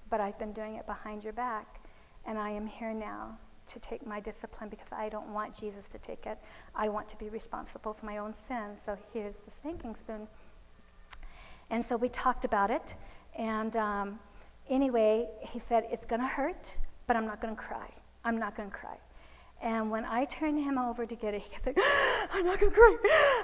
but I've been doing it behind your back, and I am here now to take my discipline because I don't want Jesus to take it. I want to be responsible for my own sins, so here's the spanking spoon." And so we talked about it, and anyway, he said, "It's going to hurt, but I'm not going to cry. I'm not going to cry." And when I turned him over to get it, he kept saying, "I'm not going to cry.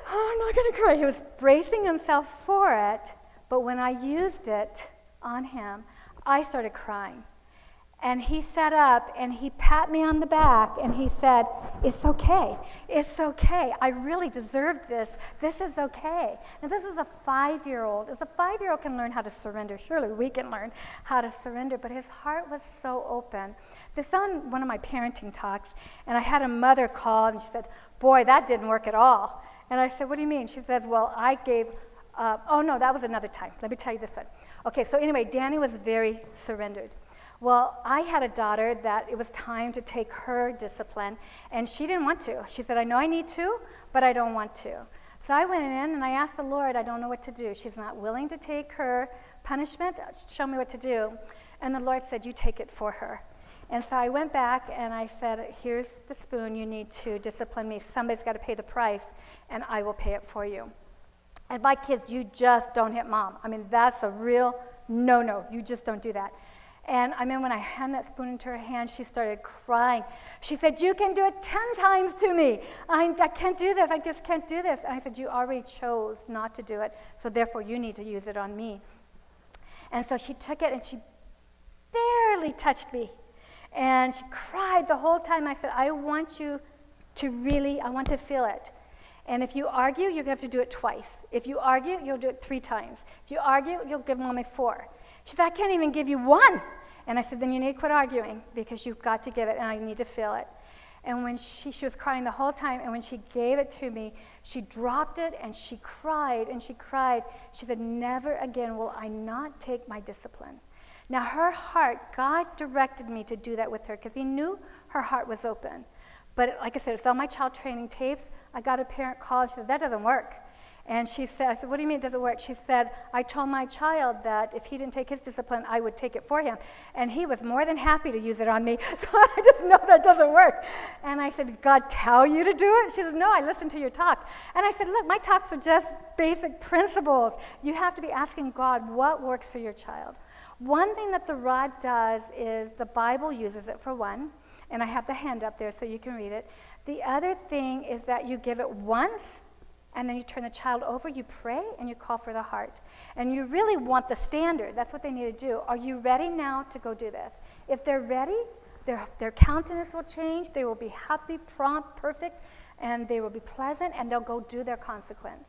I'm not going to cry." He was bracing himself for it, but when I used it on him, I started crying. And he sat up, and he pat me on the back, and he said, "It's okay. It's okay. I really deserved this. This is okay." And this is a 5-year-old. If a 5-year-old can learn how to surrender, surely we can learn how to surrender. But his heart was so open. This on one of my parenting talks, and I had a mother call, and she said, "Boy, that didn't work at all." And I said, "What do you mean?" She said, "Well, I gave oh, no, that was another time. Let me tell you this one. Okay, so anyway, Danny was very surrendered. Well, I had a daughter that it was time to take her discipline, and she didn't want to. She said, "I know I need to, but I don't want to." So I went in, and I asked the Lord, I don't know what to do. She's not willing to take her punishment. Show me what to do. And the Lord said, "You take it for her." And so I went back, and I said, "Here's the spoon. You need to discipline me. Somebody's got to pay the price, and I will pay it for you." And my kids, you just don't hit mom. I mean, that's a real no. You just don't do that. And I mean, when I handed that spoon into her hand, she started crying. She said, you can do it 10 times to me. I can't do this. I just can't do this. And I said, you already chose not to do it, so therefore you need to use it on me. And so she took it, and she barely touched me. And she cried the whole time. I said, I want you to I want to feel it. And if you argue, you're going to have to do it twice. If you argue, you'll do it 3 times. If you argue, you'll give mommy 4. She said, I can't even give you 1. And I said, then you need to quit arguing, because you've got to give it, and I need to feel it. And when she was crying the whole time, and when she gave it to me, she dropped it, and she cried, and she cried. She said, never again will I not take my discipline. Now her heart, God directed me to do that with her, because he knew her heart was open. But like I said, it's on my child training tapes. I got a parent call, and she said, that doesn't work. And she said, I said, what do you mean it doesn't work? She said, I told my child that if he didn't take his discipline, I would take it for him. And he was more than happy to use it on me. So I just know that doesn't work. And I said, did God tell you to do it? She said, no, I listened to your talk. And I said, look, my talks are just basic principles. You have to be asking God what works for your child. One thing that the rod does is the Bible uses it for one. And I have the hand up there so you can read it. The other thing is that you give it once, and then you turn the child over, you pray, and you call for the heart. And you really want the standard. That's what they need to do. Are you ready now to go do this? If they're ready, their countenance will change. They will be happy, prompt, perfect, and they will be pleasant, and they'll go do their consequence.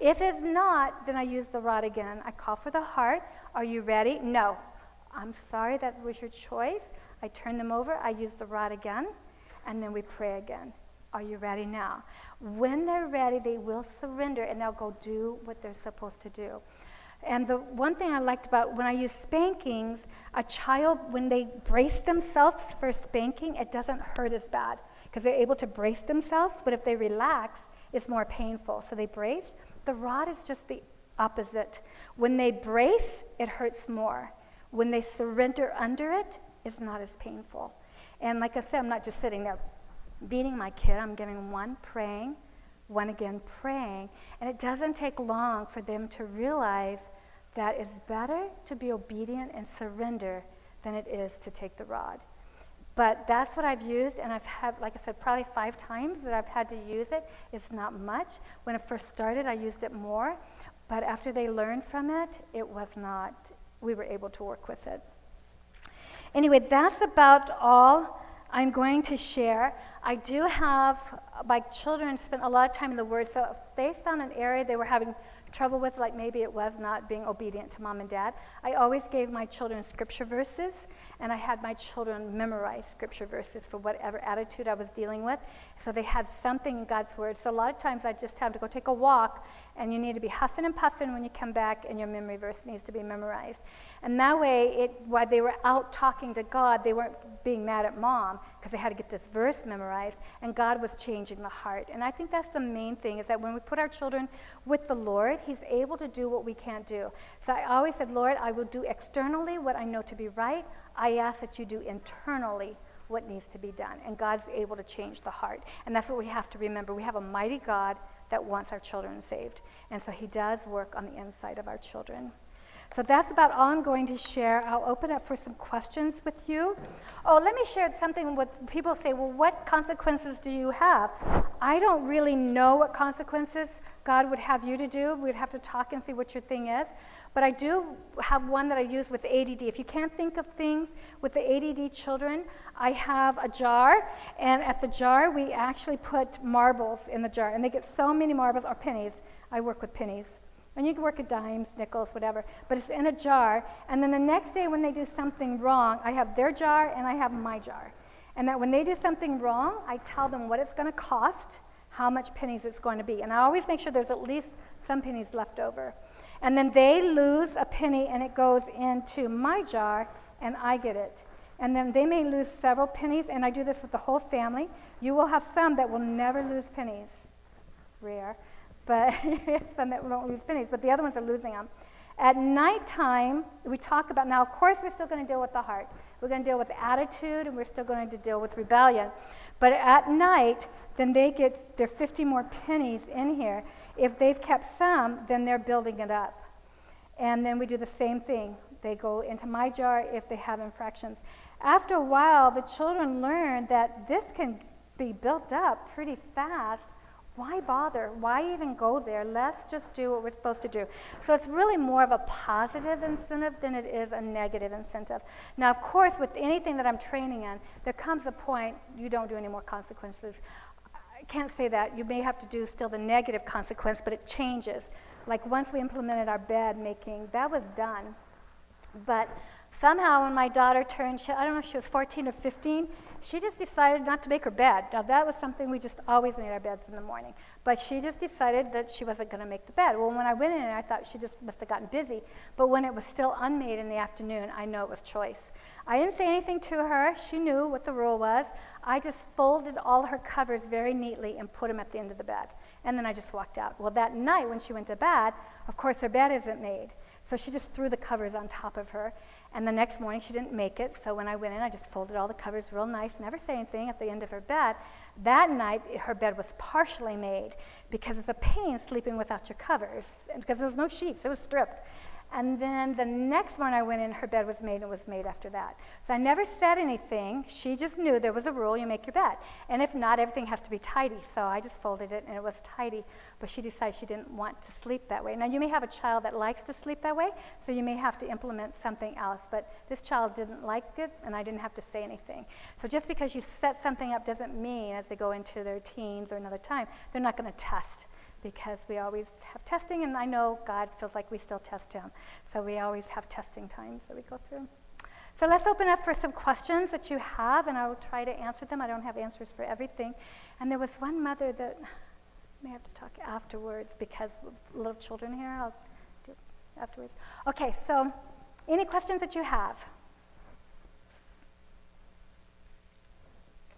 If it's not, then I use the rod again. I call for the heart. Are you ready? No. I'm sorry, that was your choice. I turn them over. I use the rod again, and then we pray again. Are you ready now? When they're ready, they will surrender, and they'll go do what they're supposed to do. And the one thing I liked about when I use spankings, a child, when they brace themselves for spanking, it doesn't hurt as bad because they're able to brace themselves, but if they relax, it's more painful. So they brace. The rod is just the opposite. When they brace, it hurts more. When they surrender under it, it's not as painful. And like I said, I'm not just sitting there beating my kid. I'm giving one, praying, one again, praying. And it doesn't take long for them to realize that it's better to be obedient and surrender than it is to take the rod. But that's what I've used, and I've had, like I said, probably 5 times that I've had to use it. It's not much. When it first started, I used it more. But after they learned from it, it was not, we were able to work with it. Anyway, that's about all I'm going to share. I do have my children spend a lot of time in the Word, so if they found an area they were having trouble with, like maybe it was not being obedient to mom and dad, I always gave my children scripture verses, and I had my children memorize scripture verses for whatever attitude I was dealing with, so they had something in God's Word. So a lot of times I just have to go take a walk, and you need to be huffing and puffing when you come back, and your memory verse needs to be memorized. And that way, while they were out talking to God, they weren't being mad at mom because they had to get this verse memorized, and God was changing the heart. And I think that's the main thing, is that when we put our children with the Lord, He's able to do what we can't do. So I always said, Lord, I will do externally what I know to be right. I ask that you do internally what needs to be done. And God's able to change the heart. And that's what we have to remember. We have a mighty God that wants our children saved. And so He does work on the inside of our children. So that's about all I'm going to share. I'll open up for some questions with you. Oh, let me share something with people say, well, what consequences do you have? I don't really know what consequences God would have you to do. We'd have to talk and see what your thing is. But I do have one that I use with ADD. If you can't think of things with the ADD children, I have a jar, and at the jar we actually put marbles in the jar, and they get so many marbles, or pennies. I work with pennies. And you can work at dimes, nickels, whatever, but it's in a jar. And then the next day when they do something wrong, I have their jar and I have my jar. And that when they do something wrong, I tell them what it's going to cost, how much pennies it's going to be. And I always make sure there's at least some pennies left over. And then they lose a penny and it goes into my jar and I get it. And then they may lose several pennies, and I do this with the whole family. You will have some that will never lose pennies. Rare. But some that won't lose pennies, but the other ones are losing them. At nighttime, we talk about, now of course we're still going to deal with the heart. We're going to deal with attitude, and we're still going to deal with rebellion. But at night, then they get their 50 more pennies in here. If they've kept some, then they're building it up. And then we do the same thing. They go into my jar if they have infractions. After a while, the children learn that this can be built up pretty fast. Why bother? Why even go there? Let's just do what we're supposed to do. So it's really more of a positive incentive than it is a negative incentive. Now, of course, with anything that I'm training in, there comes a point you don't do any more consequences. I can't say that. You may have to do still the negative consequence, but it changes. Like once we implemented our bed making, that was done. But somehow when my daughter turned, I don't know if she was 14 or 15, she just decided not to make her bed. Now that was something we just always made our beds in the morning. But she just decided that she wasn't going to make the bed. Well, when I went in, I thought she just must have gotten busy. But when it was still unmade in the afternoon, I know it was choice. I didn't say anything to her. She knew what the rule was. I just folded all her covers very neatly and put them at the end of the bed. And then I just walked out. Well, that night when she went to bed, of course her bed isn't made. So she just threw the covers on top of her. And the next morning she didn't make it. So when I went in, I just folded all the covers real nice, never say anything at the end of her bed. That night, her bed was partially made because it's a pain sleeping without your covers. And because there was no sheets, it was stripped. And then the next morning I went in, her bed was made, and it was made after that. So I never said anything. She just knew there was a rule, you make your bed. And if not, everything has to be tidy. So I just folded it, and it was tidy. But she decided she didn't want to sleep that way. Now, you may have a child that likes to sleep that way, so you may have to implement something else. But this child didn't like it, and I didn't have to say anything. So just because you set something up doesn't mean as they go into their teens or another time, they're not going to test. Because we always have testing, and I know God feels like we still test him. So we always have testing times that we go through. So let's open up for some questions that you have, and I will try to answer them. I don't have answers for everything. And there was one mother that may have to talk afterwards because of little children here. I'll do it afterwards. Okay, so any questions that you have?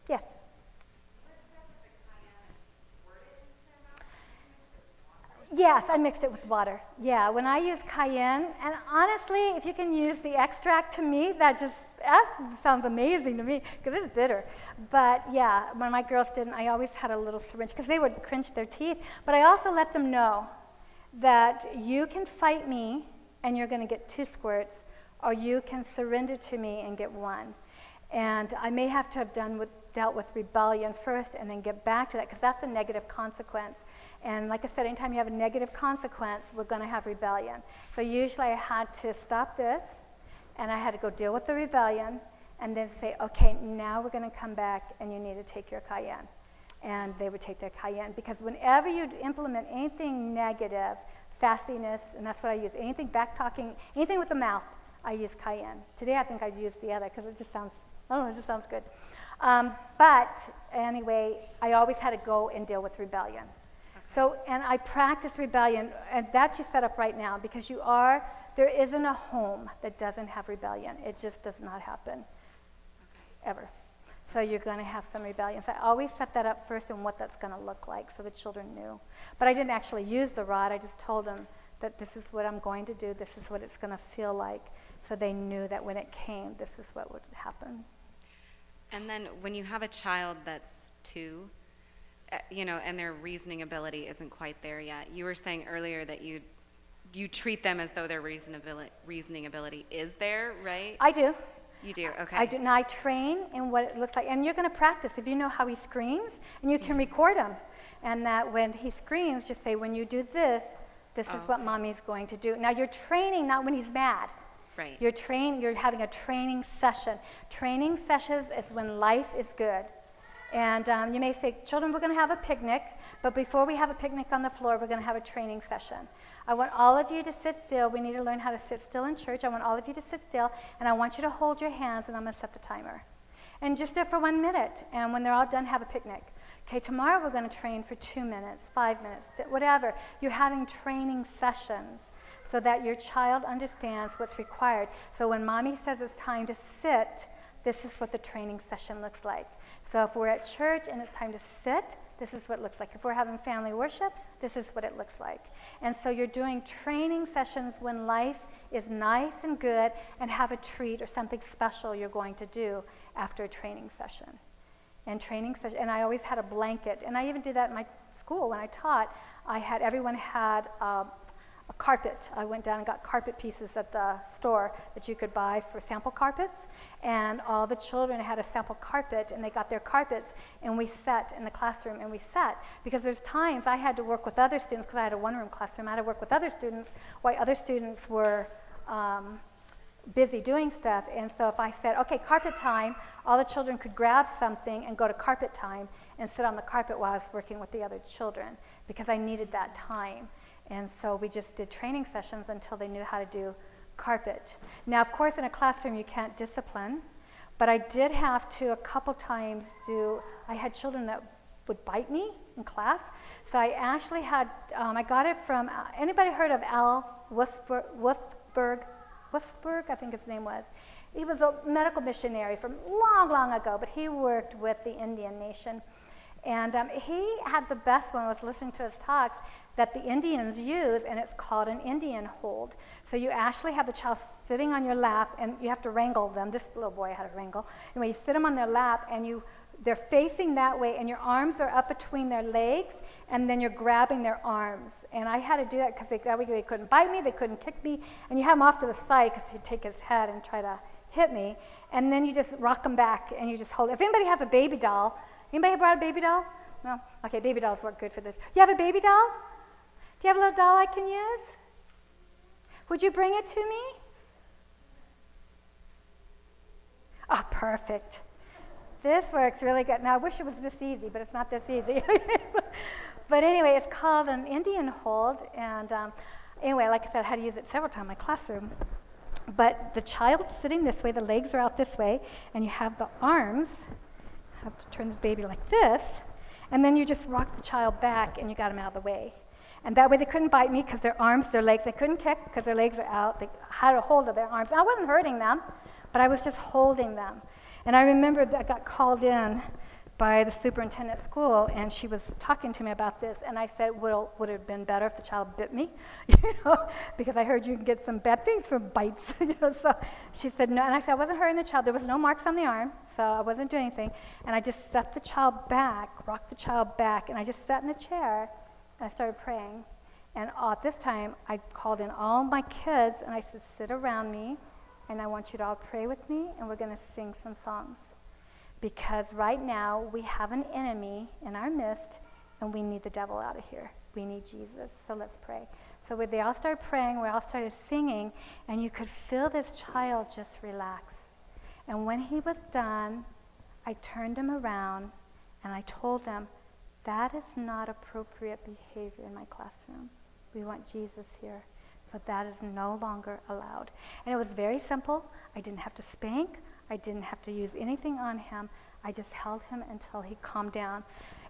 Yes. Yes, I mixed it with water. Yeah, when I use cayenne, and honestly, if you can use the extract, to me, that sounds amazing to me, because it's bitter. But yeah, when my girls didn't, I always had a little syringe, because they would clench their teeth. But I also let them know that you can fight me, and you're going to get 2 squirts, or you can surrender to me and get 1. And I may have to have dealt with rebellion first, and then get back to that, because that's a negative consequence. And like I said, anytime you have a negative consequence, we're going to have rebellion. So usually I had to stop this, and I had to go deal with the rebellion, and then say, okay, now we're going to come back, and you need to take your cayenne. And they would take their cayenne. Because whenever you implement anything negative, sassiness, and that's what I use, anything back-talking, anything with the mouth, I use cayenne. Today I think I'd use the other, because it just sounds, I don't know, it just sounds good. But anyway, I always had to go and deal with rebellion. So, and I practice rebellion, and that you set up right now, because there isn't a home that doesn't have rebellion. It just does not happen, ever. So you're going to have some rebellion. So I always set that up first and what that's going to look like, so the children knew. But I didn't actually use the rod. I just told them that this is what I'm going to do, this is what it's going to feel like, so they knew that when it came, this is what would happen. And then when you have a child that's 2, and their reasoning ability isn't quite there yet. You were saying earlier that you treat them as though their reasoning ability is there, right? I do. You do, okay. I do. Now I train in what it looks like, and you're going to practice. If you know how he screams, and you can record him, and that when he screams, just say, when you do this, this is what mommy's going to do. Now you're training not when he's mad. Right. You're having a training session. Training sessions is when life is good. And you may say, children, we're going to have a picnic, but before we have a picnic on the floor, we're going to have a training session. I want all of you to sit still. We need to learn how to sit still in church. I want all of you to sit still, and I want you to hold your hands, and I'm going to set the timer. And just do it for 1 minute, and when they're all done, have a picnic. Okay, tomorrow we're going to train for 2 minutes, 5 minutes, whatever. You're having training sessions so that your child understands what's required. So when mommy says it's time to sit, this is what the training session looks like. So if we're at church and it's time to sit, this is what it looks like. If we're having family worship, this is what it looks like. And so you're doing training sessions when life is nice and good, and have a treat or something special you're going to do after a training session. and training sessions, and I always had a blanket. And I even did that in my school when I taught. Everyone had a carpet. I went down and got carpet pieces at the store that you could buy for sample carpets, and all the children had a sample carpet, and they got their carpets, and we sat in the classroom, and we sat, because there's times I had to work with other students, because I had a one-room classroom. I had to work with other students while other students were busy doing stuff. And so if I said, okay, carpet time, all the children could grab something and go to carpet time and sit on the carpet while I was working with the other children, because I needed that time. And so we just did training sessions until they knew how to do carpet. Now, of course, in a classroom you can't discipline, but I did have to a couple times I had children that would bite me in class. So I actually had, I got it from, anybody heard of Al Wuthberg, I think his name was. He was a medical missionary from long, long ago, but he worked with the Indian nation. And he had the best one. I was listening to his talks that the Indians use, and it's called an Indian hold. So you actually have the child sitting on your lap, and you have to wrangle them. This little boy had to wrangle. Anyway, you sit them on their lap, and they're facing that way, and your arms are up between their legs, and then you're grabbing their arms. And I had to do that because they couldn't bite me, they couldn't kick me, and you have them off to the side because he'd take his head and try to hit me. And then you just rock them back, and you just hold. If anybody has a baby doll, anybody brought a baby doll? No? Okay, baby dolls work good for this. You have a baby doll? Do you have a little doll I can use? Would you bring it to me? Oh, perfect. This works really good. Now, I wish it was this easy, but it's not this easy. But anyway, it's called an Indian hold. And anyway, like I said, I had to use it several times in my classroom. But the child's sitting this way, the legs are out this way, and you have the arms. I have to turn this baby like this. And then you just rock the child back, and you got them out of the way. And that way they couldn't bite me because their arms, their legs, they couldn't kick because their legs are out. They had a hold of their arms. I wasn't hurting them, but I was just holding them. And I remember that I got called in by the superintendent at school, and she was talking to me about this, and I said, well, would it have been better if the child bit me? Because I heard you can get some bad things from bites. So she said no, and I said I wasn't hurting the child. There was no marks on the arm, so I wasn't doing anything. And I just set the child back, rocked the child back, and I just sat in the chair, and I started praying. And at this time, I called in all my kids, and I said, sit around me, and I want you to all pray with me, and we're going to sing some songs. Because right now, we have an enemy in our midst, and we need the devil out of here. We need Jesus, so let's pray. So they all started praying, we all started singing, and you could feel this child just relax. And when he was done, I turned him around, and I told him, that is not appropriate behavior in my classroom. We want Jesus here. So that is no longer allowed. And it was very simple. I didn't have to spank. I didn't have to use anything on him. I just held him until he calmed down.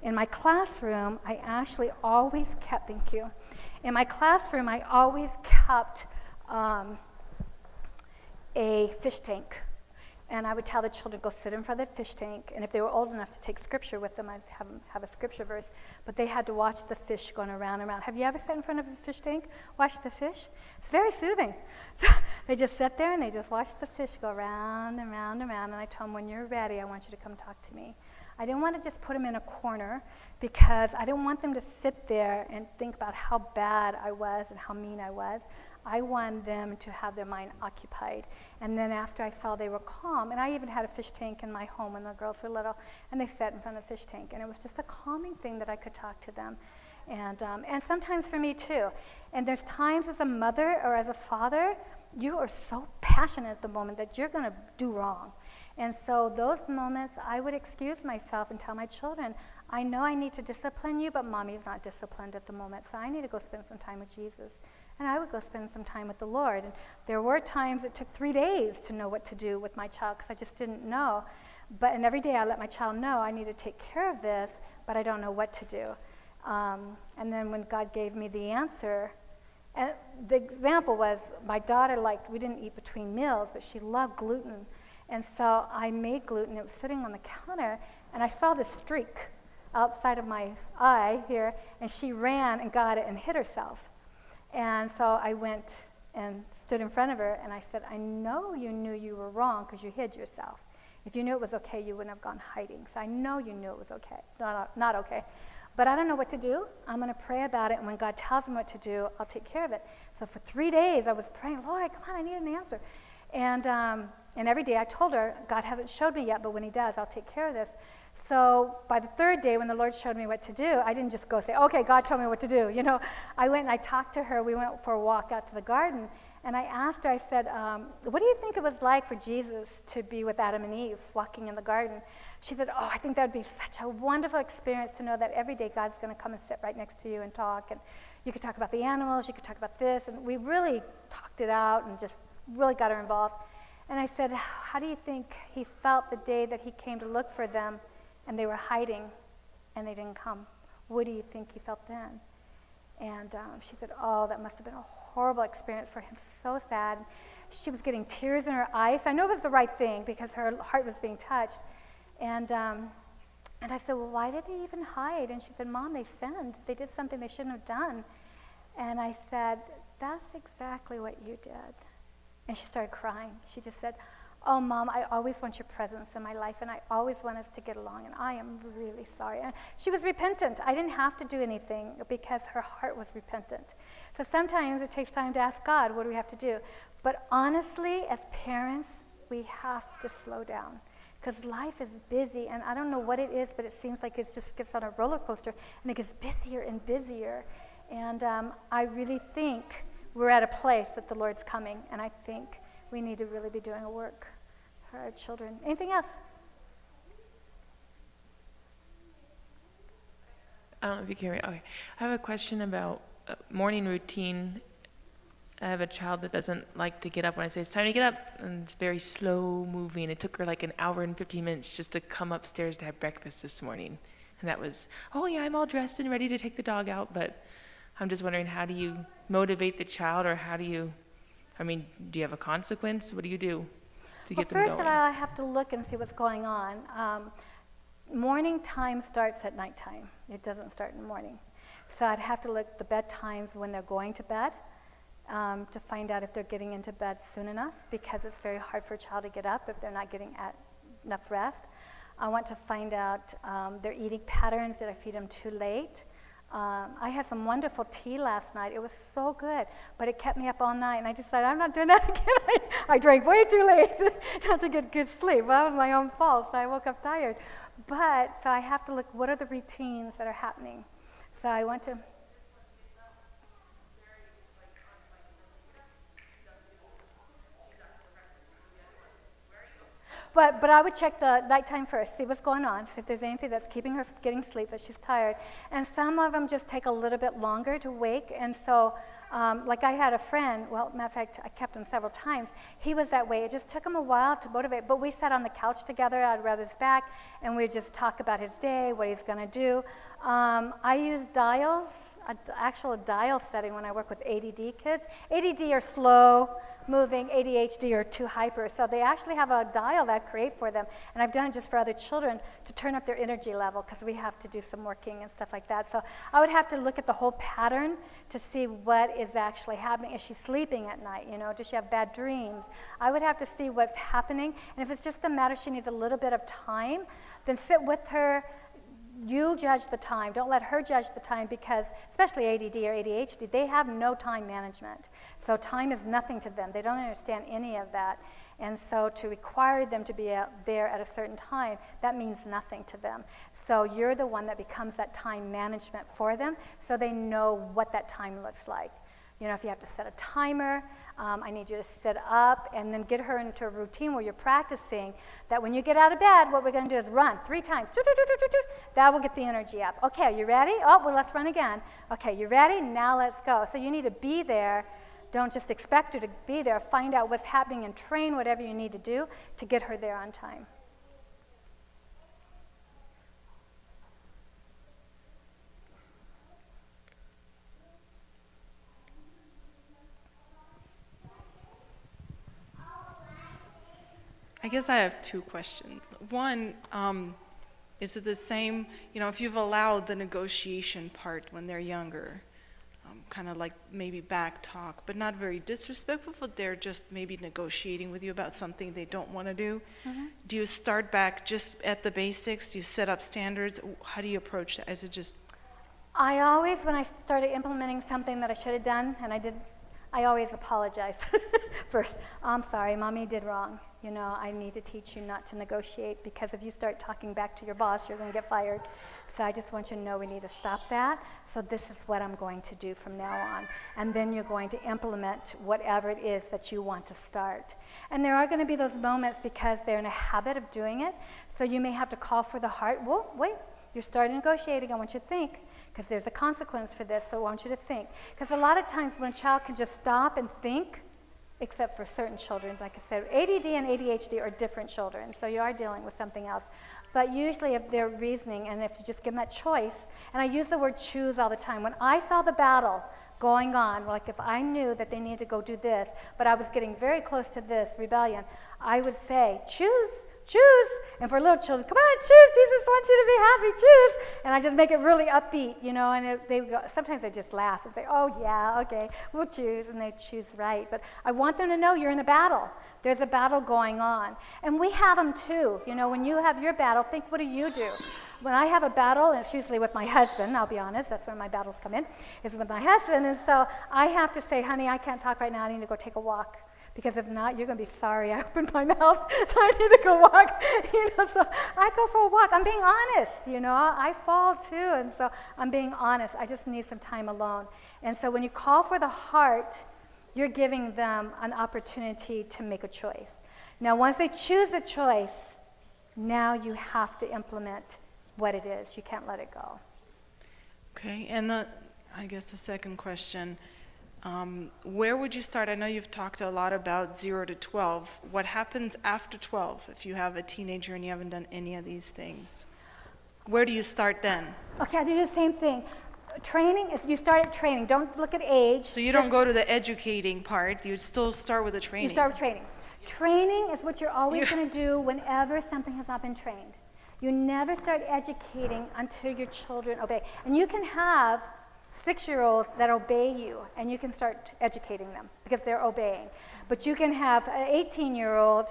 In my classroom, I actually always kept, thank you. In my classroom, I always kept a fish tank. And I would tell the children, go sit in front of the fish tank. And if they were old enough to take scripture with them, I'd have them have a scripture verse. But they had to watch the fish going around and around. Have you ever sat in front of a fish tank, watched the fish? It's very soothing. They just sit there and they just watch the fish go round and round and round. And I told them, when you're ready, I want you to come talk to me. I didn't want to just put them in a corner because I didn't want them to sit there and think about how bad I was and how mean I was. I wanted them to have their mind occupied. And then after I saw they were calm, and I even had a fish tank in my home when the girls were little, and they sat in front of the fish tank. And it was just a calming thing that I could talk to them. And sometimes for me too. And there's times as a mother or as a father, you are so passionate at the moment that you're going to do wrong. And so those moments, I would excuse myself and tell my children, I know I need to discipline you, but mommy's not disciplined at the moment, so I need to go spend some time with Jesus. And I would go spend some time with the Lord. And there were times it took 3 days to know what to do with my child because I just didn't know. And every day I let my child know I need to take care of this, but I don't know what to do. And then when God gave me the answer, and the example was my daughter we didn't eat between meals, but she loved gluten. And so I made gluten. It was sitting on the counter, and I saw this streak outside of my eye here, and she ran and got it and hit herself. And so I went and stood in front of her, and I said, I know you knew you were wrong because you hid yourself. If you knew it was okay, you wouldn't have gone hiding. So I know you knew it was okay, not okay. But I don't know what to do. I'm going to pray about it, and when God tells me what to do, I'll take care of it. So for 3 days, I was praying, Lord, come on, I need an answer. And every day I told her, God hasn't showed me yet, but when he does, I'll take care of this. So by the third day, when the Lord showed me what to do, I didn't just go say, okay, God told me what to do. You know, I went and I talked to her. We went for a walk out to the garden, and I asked her, I said, what do you think it was like for Jesus to be with Adam and Eve walking in the garden? She said, oh, I think that would be such a wonderful experience to know that every day God's going to come and sit right next to you and talk. And you could talk about the animals, you could talk about this. And we really talked it out and just really got her involved. And I said, how do you think he felt the day that he came to look for them and they were hiding and they didn't come? What do you think he felt then? And she said, oh, that must have been a horrible experience for him, so sad. She was getting tears in her eyes. I know it was the right thing because her heart was being touched. And I said, well, why did he even hide? And she said, Mom, they sinned. They did something they shouldn't have done. And I said, that's exactly what you did. And she started crying. She just said, oh, Mom, I always want your presence in my life, and I always want us to get along, and I am really sorry. And she was repentant. I didn't have to do anything because her heart was repentant. So sometimes it takes time to ask God, what do we have to do? But honestly, as parents, we have to slow down because life is busy, and I don't know what it is, but it seems like it just gets on a roller coaster, and it gets busier and busier. And I really think we're at a place that the Lord's coming, and I think we need to really be doing a work for our children. Anything else? I don't know if you can hear me. Okay. I have a question about morning routine. I have a child that doesn't like to get up when I say it's time to get up, and it's very slow moving. It took her like an hour and 15 minutes just to come upstairs to have breakfast this morning. And that was, oh yeah, I'm all dressed and ready to take the dog out, but I'm just wondering, how do you motivate the child, or how do you, do you have a consequence? What do you do to get them going? Well, first of all, I have to look and see what's going on. Morning time starts at nighttime. It doesn't start in the morning. So I'd have to look at the bedtimes when they're going to bed to find out if they're getting into bed soon enough, because it's very hard for a child to get up if they're not getting enough rest. I want to find out their eating patterns. Did I feed them too late? I had some wonderful tea last night. It was so good, but it kept me up all night, and I decided I'm not doing that again. I drank way too late not to get good sleep. Well, that was my own fault, so I woke up tired. So I have to look, what are the routines that are happening? So I want to... But I would check the nighttime first, see what's going on, see if there's anything that's keeping her from getting sleep, that she's tired. And some of them just take a little bit longer to wake. And so, like I had a friend, well, matter of fact, I kept him several times. He was that way. It just took him a while to motivate. But we sat on the couch together, I'd rub his back, and we'd just talk about his day, what he's going to do. I use dials, an actual dial setting when I work with ADD kids. ADD are slow moving, ADHD are too hyper. So they actually have a dial that I create for them. And I've done it just for other children to turn up their energy level, because we have to do some working and stuff like that. So I would have to look at the whole pattern to see what is actually happening. Is she sleeping at night? Does she have bad dreams? I would have to see what's happening. And if it's just a matter she needs a little bit of time, then sit with her. You judge the time. Don't let her judge the time, because especially ADD or ADHD, they have no time management. So time is nothing to them. They don't understand any of that. And so to require them to be out there at a certain time, that means nothing to them. So you're the one that becomes that time management for them, so they know what that time looks like. If you have to set a timer, I need you to sit up and then get her into a routine where you're practicing that when you get out of bed, what we're going to do is run 3 times. That will get the energy up. Okay, are you ready? Oh, well, let's run again. Okay, you ready? Now let's go. So you need to be there. Don't just expect her to be there. Find out what's happening and train whatever you need to do to get her there on time. I guess I have 2 questions. One, is it the same, if you've allowed the negotiation part when they're younger, kind of like maybe back talk, but not very disrespectful, but they're just maybe negotiating with you about something they don't want to do. Do you start back just at the basics? Do you set up standards? How do you approach that? Is it just, I always, when I started implementing something that I should have done, and I did, I always apologize first. I'm sorry, Mommy did wrong. You know, I need to teach you not to negotiate, because if you start talking back to your boss, you're going to get fired. So I just want you to know we need to stop that. So this is what I'm going to do from now on. And then you're going to implement whatever it is that you want to start. And there are going to be those moments because they're in a habit of doing it. So you may have to call for the heart. Whoa, wait, you're starting negotiating. I want you to think, because there's a consequence for this, so I want you to think. Because a lot of times when a child can just stop and think, except for certain children, like I said, ADD and ADHD are different children, so you are dealing with something else. But usually if they're reasoning, and if you just give them that choice, and I use the word choose all the time. When I saw the battle going on, like if I knew that they needed to go do this, but I was getting very close to this rebellion, I would say, choose, choose. And for little children, come on, choose, Jesus wants you to be happy, choose. And I just make it really upbeat, you know, and they go, sometimes they just laugh and say, oh yeah, okay, we'll choose, and they choose right. But I want them to know you're in a battle. There's a battle going on. And we have them too. You know, when you have your battle, think, what do you do? When I have a battle, and it's usually with my husband, I'll be honest, that's when my battles come in, is with my husband. And so I have to say, honey, I can't talk right now, I need to go take a walk. Because if not, you're going to be sorry I opened my mouth, so I need to go walk. You know, so I go for a walk. I'm being honest, you know. I fall too, and so I'm being honest. I just need some time alone. And so when you call for the heart, you're giving them an opportunity to make a choice. Now, once they choose a choice, now you have to implement what it is. You can't let it go. okay, and I guess the second question, where would you start? I know you've talked a lot about 0 to 12. What happens after 12 if you have a teenager and you haven't done any of these things? Where do you start then? Okay, I do the same thing. Training is, you start at training. Don't look at age. So you don't go to the educating part, you still start with the training. You start with training. Training is what you're always going to do whenever something has not been trained. You never start educating until your children obey. And you can have 6-year-olds that obey you, and you can start educating them because they're obeying. But you can have an 18-year-old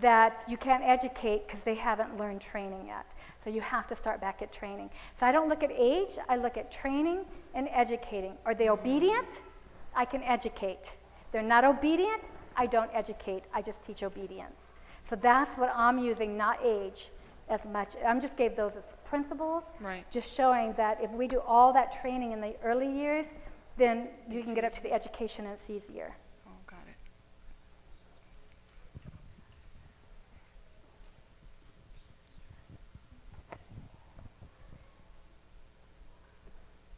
that you can't educate because they haven't learned training yet. So you have to start back at training. So I don't look at age, I look at training and educating. Are they obedient? I can educate. They're not obedient, I don't educate, I just teach obedience. So that's what I'm using, not age as much. I just gave those as principles, Right. just showing that if we do all that training in the early years, then you can get up to the education and it's easier. Oh, got it.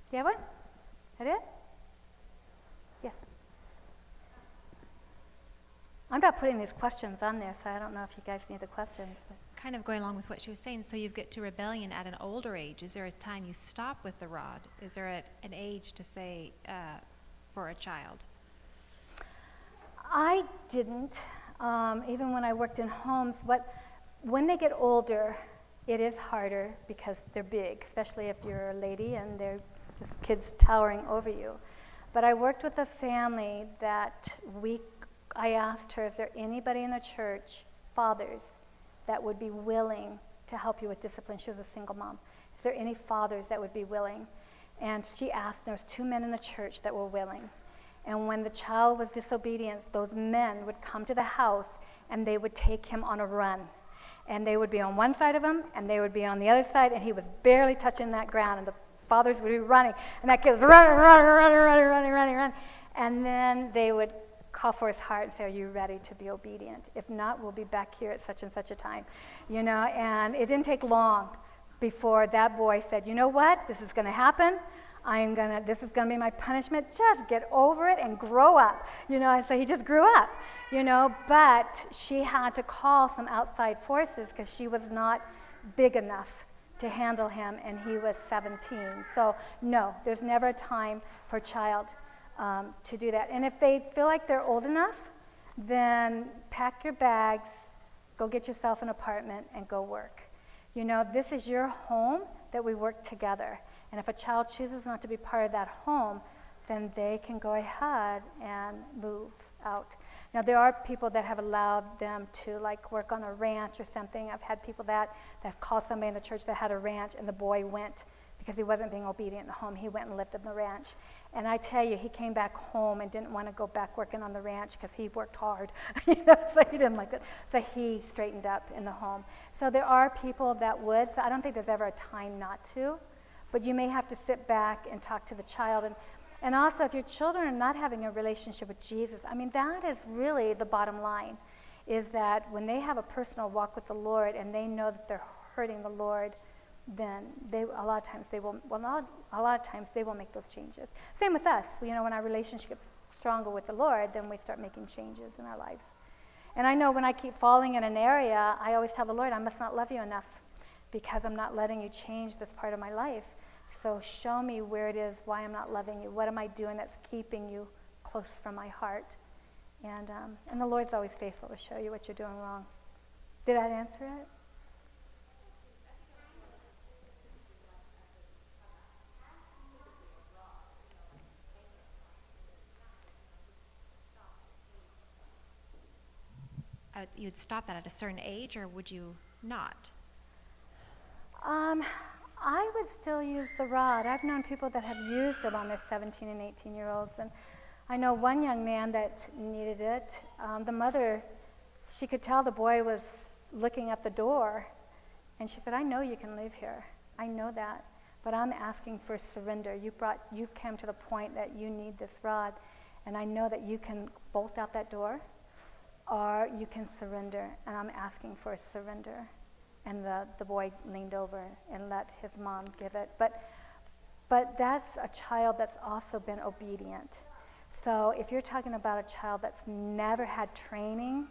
Do you have one? That it? Yes. I'm not putting these questions on there, so I don't know if you guys need the questions. But. Kind of going along with what she was saying, so you get to rebellion at an older age. Is there a time you stop with the rod? Is there an age to say for a child? I didn't, even when I worked in homes. When they get older, it is harder because they're big, especially if you're a lady and they're just kids towering over you. But I worked with a family that I asked her, is there anybody in the church, fathers, that would be willing to help you with discipline? She was a single mom. Is there any fathers that would be willing? And she asked, there was 2 men in the church that were willing. And when the child was disobedient, those men would come to the house and they would take him on a run. And they would be on one side of him and they would be on the other side, and he was barely touching that ground, and the fathers would be running, and that kid was running. And then they would call for his heart and say, are you ready to be obedient? If not, we'll be back here at such and such a time. You know, and it didn't take long before that boy said, you know what, this is going to happen. This is going to be my punishment. Just get over it and grow up. You know, and so he just grew up, you know, but she had to call some outside forces because she was not big enough to handle him, and he was 17. So no, there's never a time for a child to do that. And if they feel like they're old enough, then pack your bags, go get yourself an apartment, and go work. You know, this is your home that we work together. And if a child chooses not to be part of that home, then they can go ahead and move out. Now, there are people that have allowed them to like work on a ranch or something. I've had people that have called somebody in the church that had a ranch, and the boy went because he wasn't being obedient at home. He went and lived on the ranch. And I tell you, he came back home and didn't want to go back working on the ranch because he worked hard, so he didn't like it. So he straightened up in the home. So there are people that would. So I don't think there's ever a time not to, but you may have to sit back and talk to the child. And also, if your children are not having a relationship with Jesus, I mean, that is really the bottom line, is that when they have a personal walk with the Lord and they know that they're hurting the Lord, then a lot of times they will make those changes. Same with us. When our relationship gets stronger with the Lord, then we start making changes in our lives. And I know when I keep falling in an area, I always tell the Lord, I must not love you enough because I'm not letting you change this part of my life. So show me where it is, why I'm not loving you. What am I doing that's keeping you close from my heart? And the Lord's always faithful to show you what you're doing wrong. Did I answer it? You'd stop that at a certain age, or would you not? I would still use the rod. I've known people that have used it on their 17 and 18-year-olds, and I know one young man that needed it. The mother, she could tell the boy was looking at the door, and she said, I know you can live here. I know that, but I'm asking for surrender. You've come to the point that you need this rod, and I know that you can bolt out that door, or you can surrender, and I'm asking for surrender. And the boy leaned over and let his mom give it. But that's a child that's also been obedient. So if you're talking about a child that's never had training,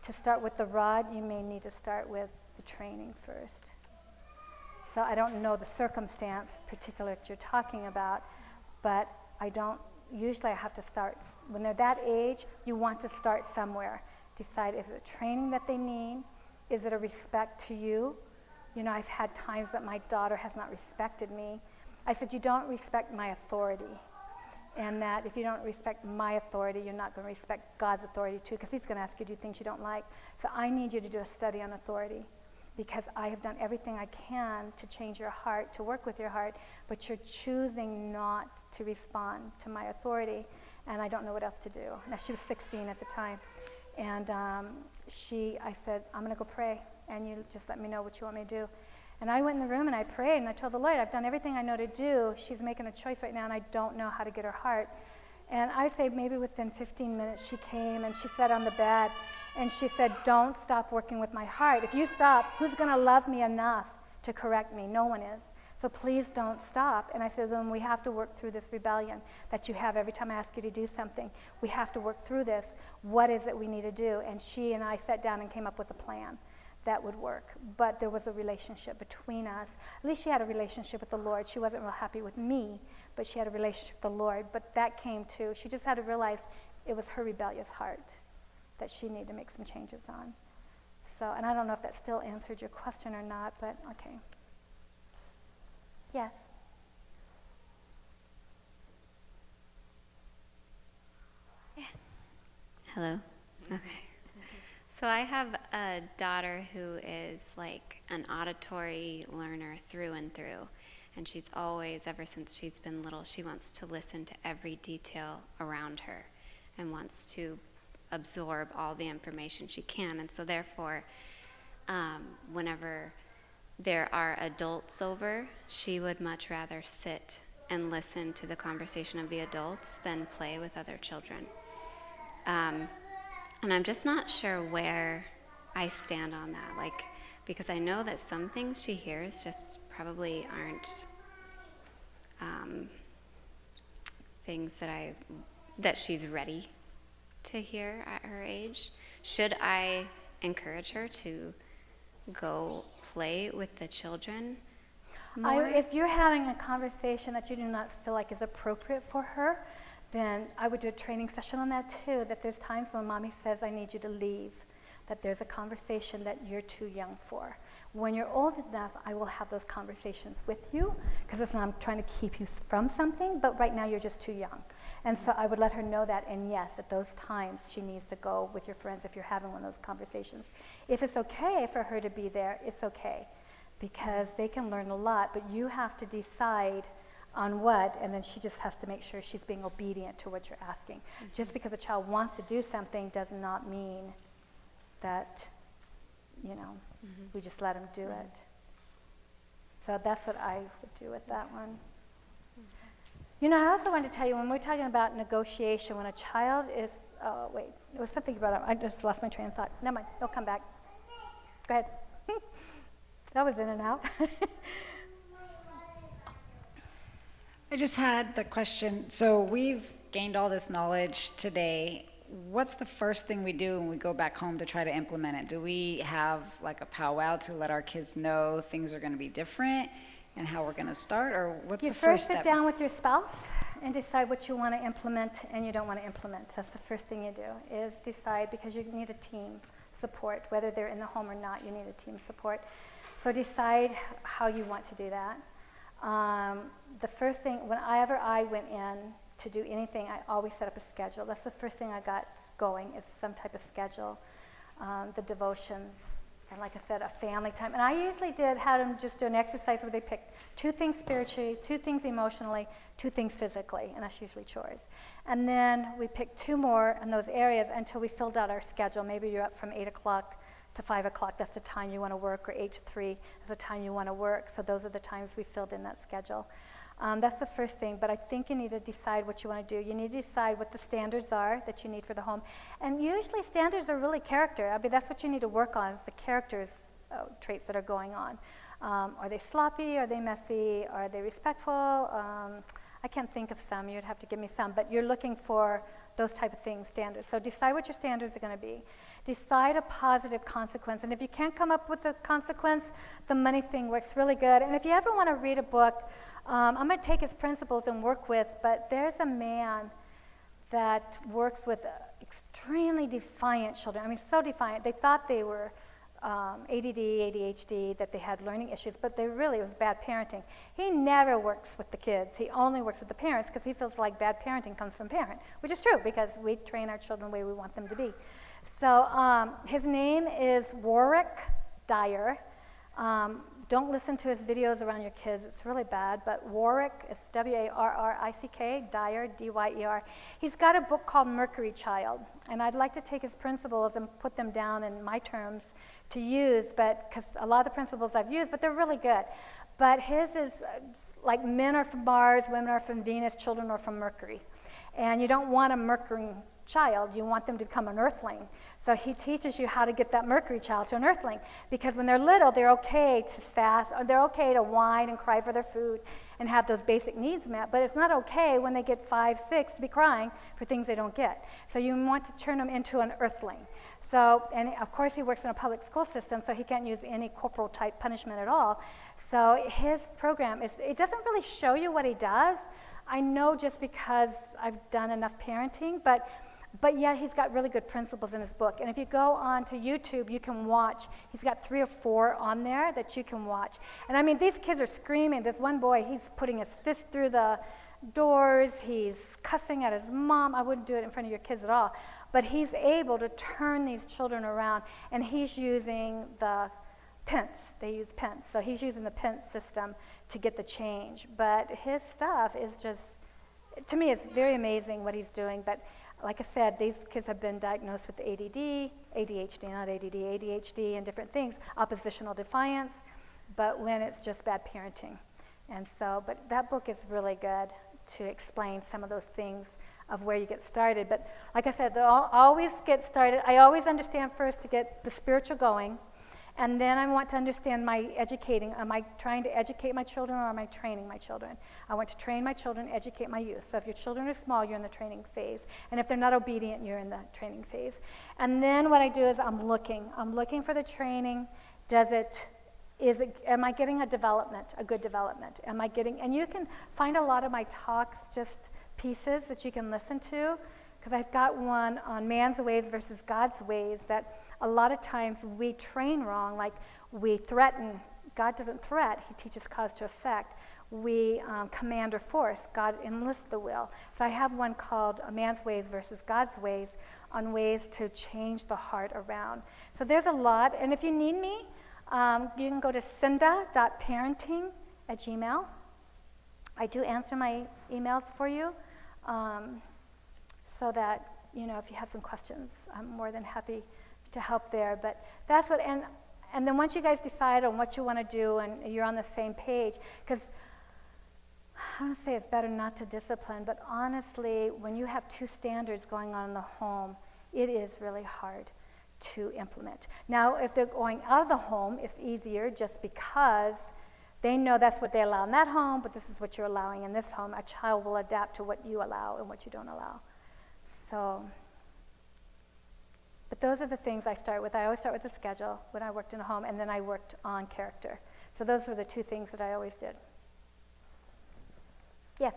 to start with the rod, you may need to start with the training first. So I don't know the circumstance particular that you're talking about, but usually I have to start. When they're that age, you want to start somewhere. Decide, is it training that they need? Is it a respect to you? I've had times that my daughter has not respected me. I said, you don't respect my authority. And that if you don't respect my authority, you're not going to respect God's authority too, because he's going to ask you to do things you don't like. So I need you to do a study on authority, because I have done everything I can to change your heart, to work with your heart, but you're choosing not to respond to my authority, and I don't know what else to do. Now, she was 16 at the time. And I said, I'm going to go pray, and you just let me know what you want me to do. And I went in the room and I prayed, and I told the Lord, I've done everything I know to do. She's making a choice right now, and I don't know how to get her heart. And I'd say maybe within 15 minutes she came, and she sat on the bed, and she said, don't stop working with my heart. If you stop, who's going to love me enough to correct me? No one is. So please don't stop. And I said, then we have to work through this rebellion that you have every time I ask you to do something. We have to work through this. What is it we need to do? And she and I sat down and came up with a plan that would work. But there was a relationship between us. At least she had a relationship with the Lord. She wasn't real happy with me, but she had a relationship with the Lord. But that came too. She just had to realize it was her rebellious heart that she needed to make some changes on. So, and I don't know if that still answered your question or not, but okay. Yes. Hello? Okay. So I have a daughter who is like an auditory learner through and through. And she's always, ever since she's been little, she wants to listen to every detail around her and wants to absorb all the information she can. And so therefore, whenever there are adults over, she would much rather sit and listen to the conversation of the adults than play with other children. And I'm just not sure where I stand on that, because I know that some things she hears just probably aren't things that she's ready to hear at her age. Should I encourage her to go play with the children more? If you're having a conversation that you do not feel like is appropriate for her, then I would do a training session on that too, that there's times when mommy says, I need you to leave, that there's a conversation that you're too young for. When you're old enough, I will have those conversations with you, because it's not I'm trying to keep you from something, but right now you're just too young. And so I would let her know that, and yes, at those times she needs to go with your friends if you're having one of those conversations. If it's okay for her to be there, it's okay, because they can learn a lot, but you have to decide on what, and then she just has to make sure she's being obedient to what you're asking. Just because a child wants to do something does not mean that, you know, we just let them do it. So that's what I would do with that one. You know, I also wanted to tell you, when we're talking about negotiation, when a child is, oh wait, there was something about it. I just lost my train of thought. Never mind, they'll come back. Go ahead. That was in and out. I just had the question, so we've gained all this knowledge today. What's the first thing we do when we go back home to try to implement it? Do we have like a powwow to let our kids know things are going to be different and how we're going to start, or what's You the first first sit step? down with your spouse and decide what you want to implement and you don't want to implement. That's the first thing you do, is decide, because you need a team support. Whether they're in the home or not, you need a team support. So decide how you want to do that. The first thing, whenever I went in to do anything, I always set up a schedule. That's the first thing I got going, is some type of schedule. The devotions, and like I said, a family time. And I usually had them just do an exercise where they picked 2 things spiritually, 2 things emotionally, 2 things physically, and that's usually chores. And then we picked 2 more in those areas until we filled out our schedule. Maybe you're up from 8 o'clock to 5 o'clock, that's the time you want to work, or 8 to 3 is the time you want to work. So those are the times we filled in that schedule. That's the first thing, but I think you need to decide what you want to do. You need to decide what the standards are that you need for the home. And usually standards are really character. I mean, that's what you need to work on, is the characters traits that are going on. Are they sloppy? Are they messy? Are they respectful? I can't think of some. You'd have to give me some. But you're looking for those type of things, standards. So decide what your standards are going to be. Decide a positive consequence. And if you can't come up with a consequence, the money thing works really good. And if you ever want to read a book, I'm going to take his principles and work with, but there's a man that works with extremely defiant children. I mean, so defiant. They thought they were ADD, ADHD, that they had learning issues, but it was bad parenting. He never works with the kids. He only works with the parents, because he feels like bad parenting comes from parent, which is true, because we train our children the way we want them to be. So his name is Warwick Dyer. Don't listen to his videos around your kids. It's really bad. But Warwick, it's W-A-R-R-I-C-K, Dyer, D-Y-E-R. He's got a book called Mercury Child. And I'd like to take his principles and put them down in my terms to use, but because a lot of the principles I've used, but they're really good. But his is like men are from Mars, women are from Venus, children are from Mercury. And you don't want a Mercury child. You want them to become an earthling. So he teaches you how to get that Mercury child to an earthling, because when they're little, they're okay to fast, or they're okay to whine and cry for their food and have those basic needs met, but it's not okay when they get 5, 6 to be crying for things they don't get. So you want to turn them into an earthling. So, and of course he works in a public school system, so he can't use any corporal type punishment at all. So his program it doesn't really show you what he does. I know just because I've done enough parenting, but yet he's got really good principles in his book. And if you go on to YouTube, you can watch. He's got 3 or 4 on there that you can watch. And I mean, these kids are screaming. This one boy, he's putting his fist through the doors. He's cussing at his mom. I wouldn't do it in front of your kids at all. But he's able to turn these children around, and he's using the pence. They use pence. So he's using the pence system to get the change. But his stuff is just, to me, it's very amazing what he's doing. But like I said, these kids have been diagnosed with ADD, ADHD, not ADD, ADHD, and different things, oppositional defiance, but when it's just bad parenting. And so, but that book is really good to explain some of those things of where you get started. But like I said, they'll always get started. I always understand first to get the spiritual going, and then I want to understand my educating. Am I trying to educate my children, or am I training my children? I want to train my children, educate my youth. So if your children are small, you're in the training phase. And if they're not obedient, you're in the training phase. And then what I do is I'm looking for the training. Am I getting a development, a good development? And you can find a lot of my talks, just pieces that you can listen to, because I've got one on man's ways versus God's ways, that a lot of times we train wrong. Like We threaten. God doesn't threat. He teaches cause to effect. We command or force. God enlists the will. So I have one called A Man's Ways versus God's Ways, on ways to change the heart around. So there's a lot. And if you need me, you can go to cinda.parenting@gmail. I do answer my emails for you, so that, if you have some questions, I'm more than happy to help there. But that's what, and then once you guys decide on what you want to do and you're on the same page, because I don't say it's better not to discipline, but honestly, when you have two standards going on in the home, it is really hard to implement. Now, if they're going out of the home, it's easier just because they know that's what they allow in that home, but this is what you're allowing in this home. A child will adapt to what you allow and what you don't allow. So, but those are the things I start with. I always start with the schedule when I worked in a home, and then I worked on character. So those were the two things that I always did. Yes?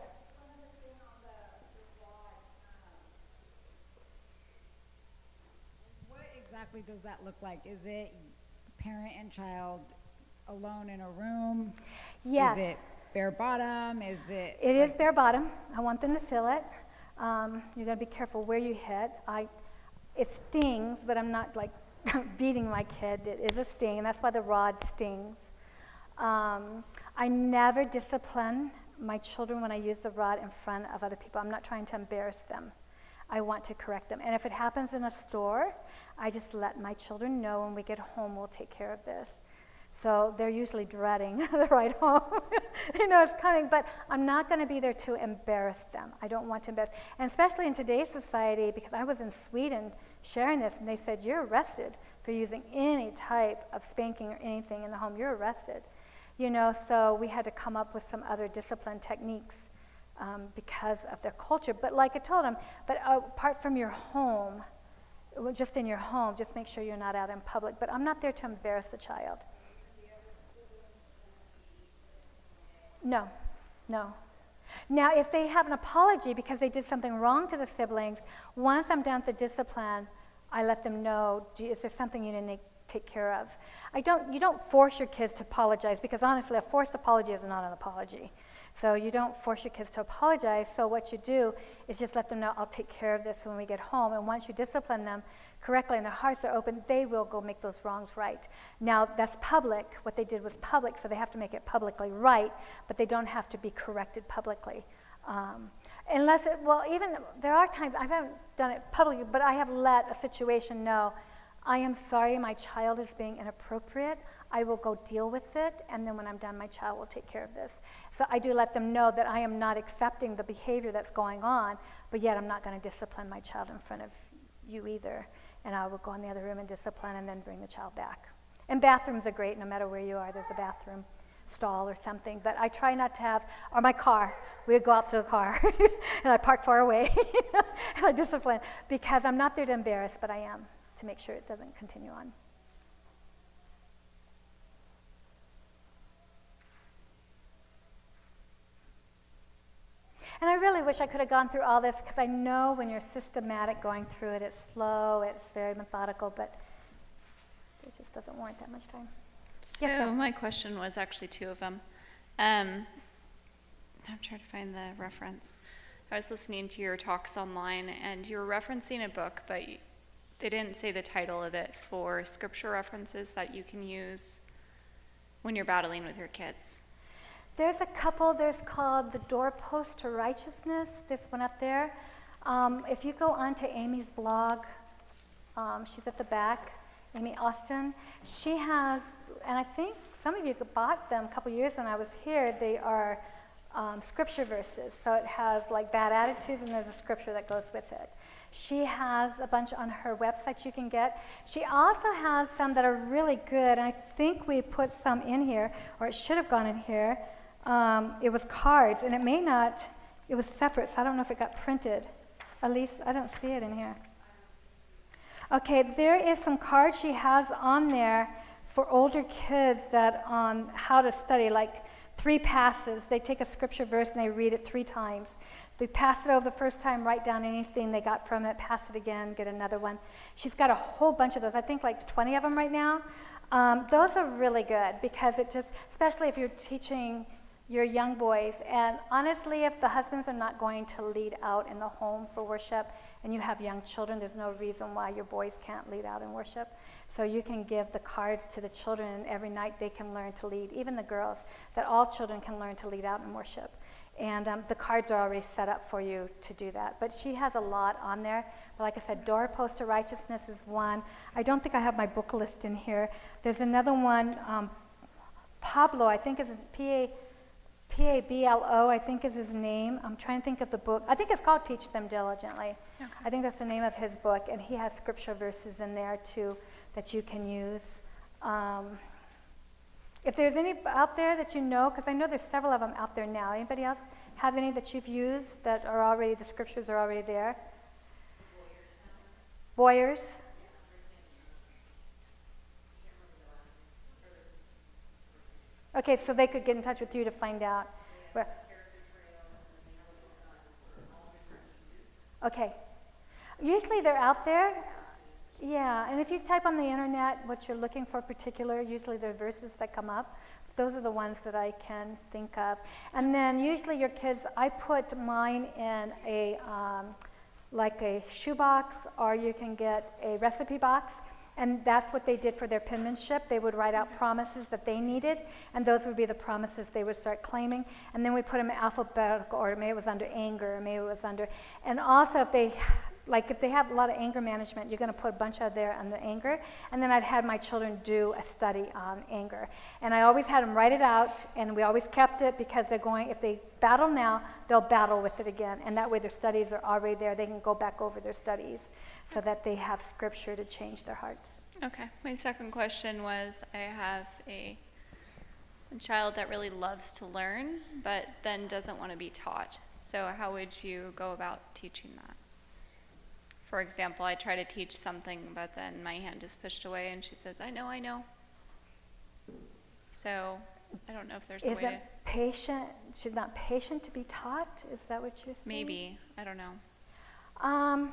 What exactly does that look like? Is it parent and child alone in a room? Yes. Is it bare bottom? Is it? It is bare bottom. I want them to feel it. You got to be careful where you hit. It stings, but I'm not like beating my kid. It is a sting, and that's why the rod stings. I never discipline my children when I use the rod in front of other people. I'm not trying to embarrass them. I want to correct them. And if it happens in a store, I just let my children know when we get home, we'll take care of this. So they're usually dreading the ride home. It's coming, but I'm not going to be there to embarrass them. I don't want to embarrass. And especially in today's society, because I was in Sweden sharing this, and they said, you're arrested for using any type of spanking or anything in the home. You're arrested. So we had to come up with some other discipline techniques because of their culture. But like I told them, but apart from your home, just in your home, just make sure you're not out in public. But I'm not there to embarrass the child. No. Now, if they have an apology because they did something wrong to the siblings, once I'm done with the discipline, I let them know, is there something you need to take care of? You don't force your kids to apologize, because honestly, a forced apology is not an apology. So you don't force your kids to apologize. So what you do is just let them know, I'll take care of this when we get home. And once you discipline them correctly and their hearts are open, they will go make those wrongs right. Now, that's public. What they did was public, so they have to make it publicly right, but they don't have to be corrected publicly. Even there are times, I haven't done it publicly, but I have let a situation know, I am sorry, my child is being inappropriate. I will go deal with it, and then when I'm done, my child will take care of this. So I do let them know that I am not accepting the behavior that's going on, but yet I'm not going to discipline my child in front of you either. And I will go in the other room and discipline and then bring the child back. And bathrooms are great no matter where you are. There's a bathroom stall or something. But I try not to have, or my car, we would go out to the car and I park far away and I discipline, because I'm not there to embarrass, but I am to make sure it doesn't continue on. And I really wish I could have gone through all this, because I know when you're systematic going through it, it's slow, it's very methodical, but it just doesn't warrant that much time. So Yes, ma'am. my question was actually two of them. I'm trying to find the reference. I was listening to your talks online, and you were referencing a book, but they didn't say the title of it, for scripture references that you can use when you're battling with your kids. There's a couple. There's called The Doorpost to Righteousness. This one up there. If you go onto Amy's blog, she's at the back, Amy Austin. She has, and I think some of you bought them a couple years when I was here. They are scripture verses. So it has like bad attitudes, and there's a scripture that goes with it. She has a bunch on her website you can get. She also has some that are really good, and I think we put some in here, or it should have gone in here. It was cards, and it was separate, so I don't know if it got printed. At least I don't see it in here. Okay, there is some cards she has on there for older kids that on how to study, like 3 passes. They take a scripture verse and they read it 3 times. They pass it over the first time, write down anything they got from it, pass it again, get another one. She's got a whole bunch of those. I think like 20 of them right now. Those are really good because it just, especially if you're teaching your young boys, and honestly, if the husbands are not going to lead out in the home for worship and you have young children, there's no reason why your boys can't lead out in worship. So you can give the cards to the children, and every night they can learn to lead, even the girls, that all children can learn to lead out in worship. And the cards are already set up for you to do that. But she has a lot on there. But like I said, Doorpost to Righteousness is one. I don't think I have my book list in here. There's another one, Pablo, I think is Pablo, I think is his name. I'm trying to think of the book. I think it's called Teach Them Diligently. Okay. I think that's the name of his book, and he has scripture verses in there too that you can use. If there's any out there that you know, because I know there's several of them out there now. Anybody else have any that you've used that are already, the scriptures are already there? Boyers? Okay, so they could get in touch with you to find out. Okay. Usually they're out there. Yeah, and if you type on the internet what you're looking for particular, usually there are verses that come up. Those are the ones that I can think of. And then usually your kids, I put mine in a like a shoebox, or you can get a recipe box. And that's what they did for their penmanship. They would write out promises that they needed, and those would be the promises they would start claiming. And then we put them in alphabetical order. Maybe it was under anger, or maybe it was under. And also, if they have a lot of anger management, you're going to put a bunch out there on the anger. And then I'd had my children do a study on anger. And I always had them write it out, and we always kept it because they're going, if they battle now, they'll battle with it again. And that way their studies are already there. They can go back over their studies so that they have scripture to change their hearts. Okay. My second question was, I have a child that really loves to learn, but then doesn't want to be taught. So how would you go about teaching that? For example, I try to teach something, but then my hand is pushed away, and she says, I know. So I don't know if there's a way to... patient? She's not patient to be taught? Is that what you're saying? Maybe. I don't know.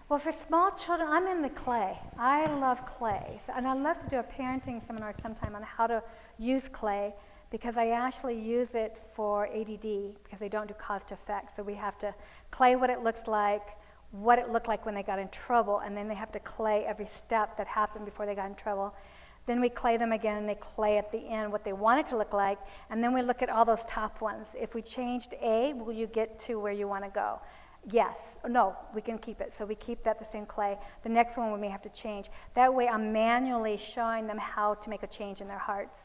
Well, for small children, I'm in the clay. I love clay. And I'd love to do a parenting seminar sometime on how to use clay, because I actually use it for ADD, because they don't do cause to effect. So we have to clay what it looks like, what it looked like when they got in trouble, and then they have to clay every step that happened before they got in trouble. Then we clay them again, and they clay at the end what they want it to look like, and then we look at all those top ones. If we changed A, will you get to where you want to go? Yes. No, we can keep it. So we keep that the same clay. The next one we may have to change. That way I'm manually showing them how to make a change in their hearts.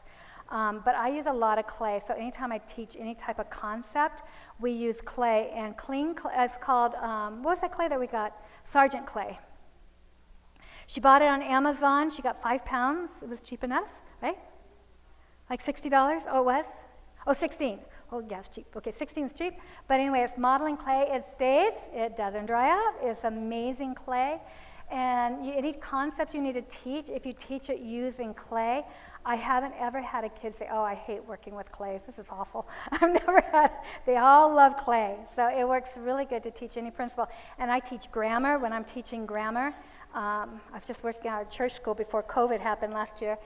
But I use a lot of clay. So anytime I teach any type of concept, we use clay. And clean clay is called, what was that clay that we got? Sergeant clay. She bought it on Amazon. She got 5 pounds. It was cheap enough, right? Like $60? Oh, it was? Oh, 16. Oh, yeah, it's cheap. Okay, 16 is cheap. But anyway, it's modeling clay. It stays. It doesn't dry out. It's amazing clay. And any concept you need to teach, if you teach it using clay, I haven't ever had a kid say, oh, I hate working with clay. This is awful. I've never had, they all love clay. So it works really good to teach any principle. And I teach grammar when I'm teaching grammar. I was just working out at church school before COVID happened last year.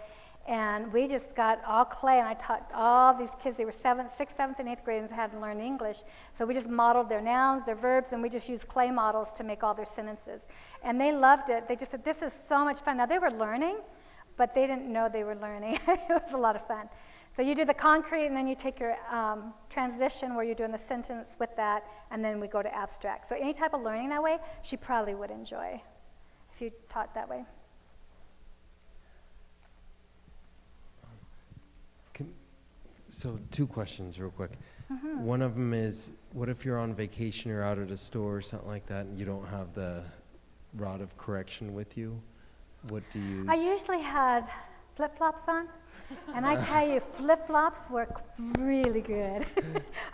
And we just got all clay, and I taught all these kids. They were 6th, 7th, and 8th graders had to learn English. So we just modeled their nouns, their verbs, and we just used clay models to make all their sentences. And they loved it. They just said, this is so much fun. Now, they were learning, but they didn't know they were learning. It was a lot of fun. So you do the concrete, and then you take your transition where you're doing the sentence with that, and then we go to abstract. So any type of learning that way, she probably would enjoy if you taught that way. So 2 questions real quick. Mm-hmm. One of them is, what if you're on vacation or out at a store or something like that and you don't have the rod of correction with you? What do you use? I usually had flip-flops on, and I tell you, flip-flops work really good.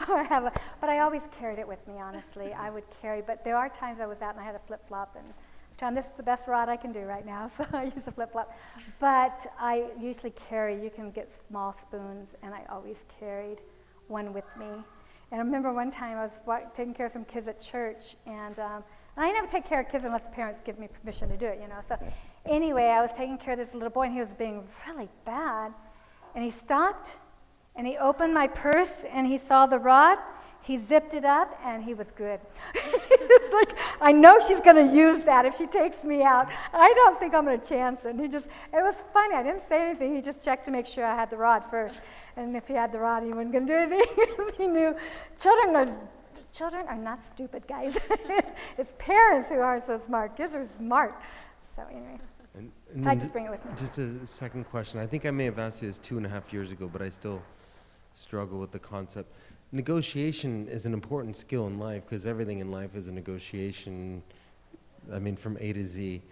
But I always carried it with me, honestly. I would carry, but there are times I was out and I had a flip-flop, and John, this is the best rod I can do right now, so I use a flip-flop. But I usually carry, you can get small spoons, and I always carried one with me. And I remember one time I was taking care of some kids at church, and I never take care of kids unless the parents give me permission to do it, you know. So Anyway, I was taking care of this little boy, and he was being really bad. And he stopped, and he opened my purse, and he saw the rod. He zipped it up, and he was good. It's like, I know she's going to use that if she takes me out. I don't think I'm going to chance it. And it was funny. I didn't say anything. He just checked to make sure I had the rod first. And if he had the rod, he wasn't going to do anything. He knew. Children are not stupid, guys. It's parents who aren't so smart. Kids are smart. So anyway, And I then just bring it with me. just a second question. I think I may have asked you this 2.5 years ago, but I still struggle with the concept. Negotiation is an important skill in life because everything in life is a negotiation, I mean, from A to Z.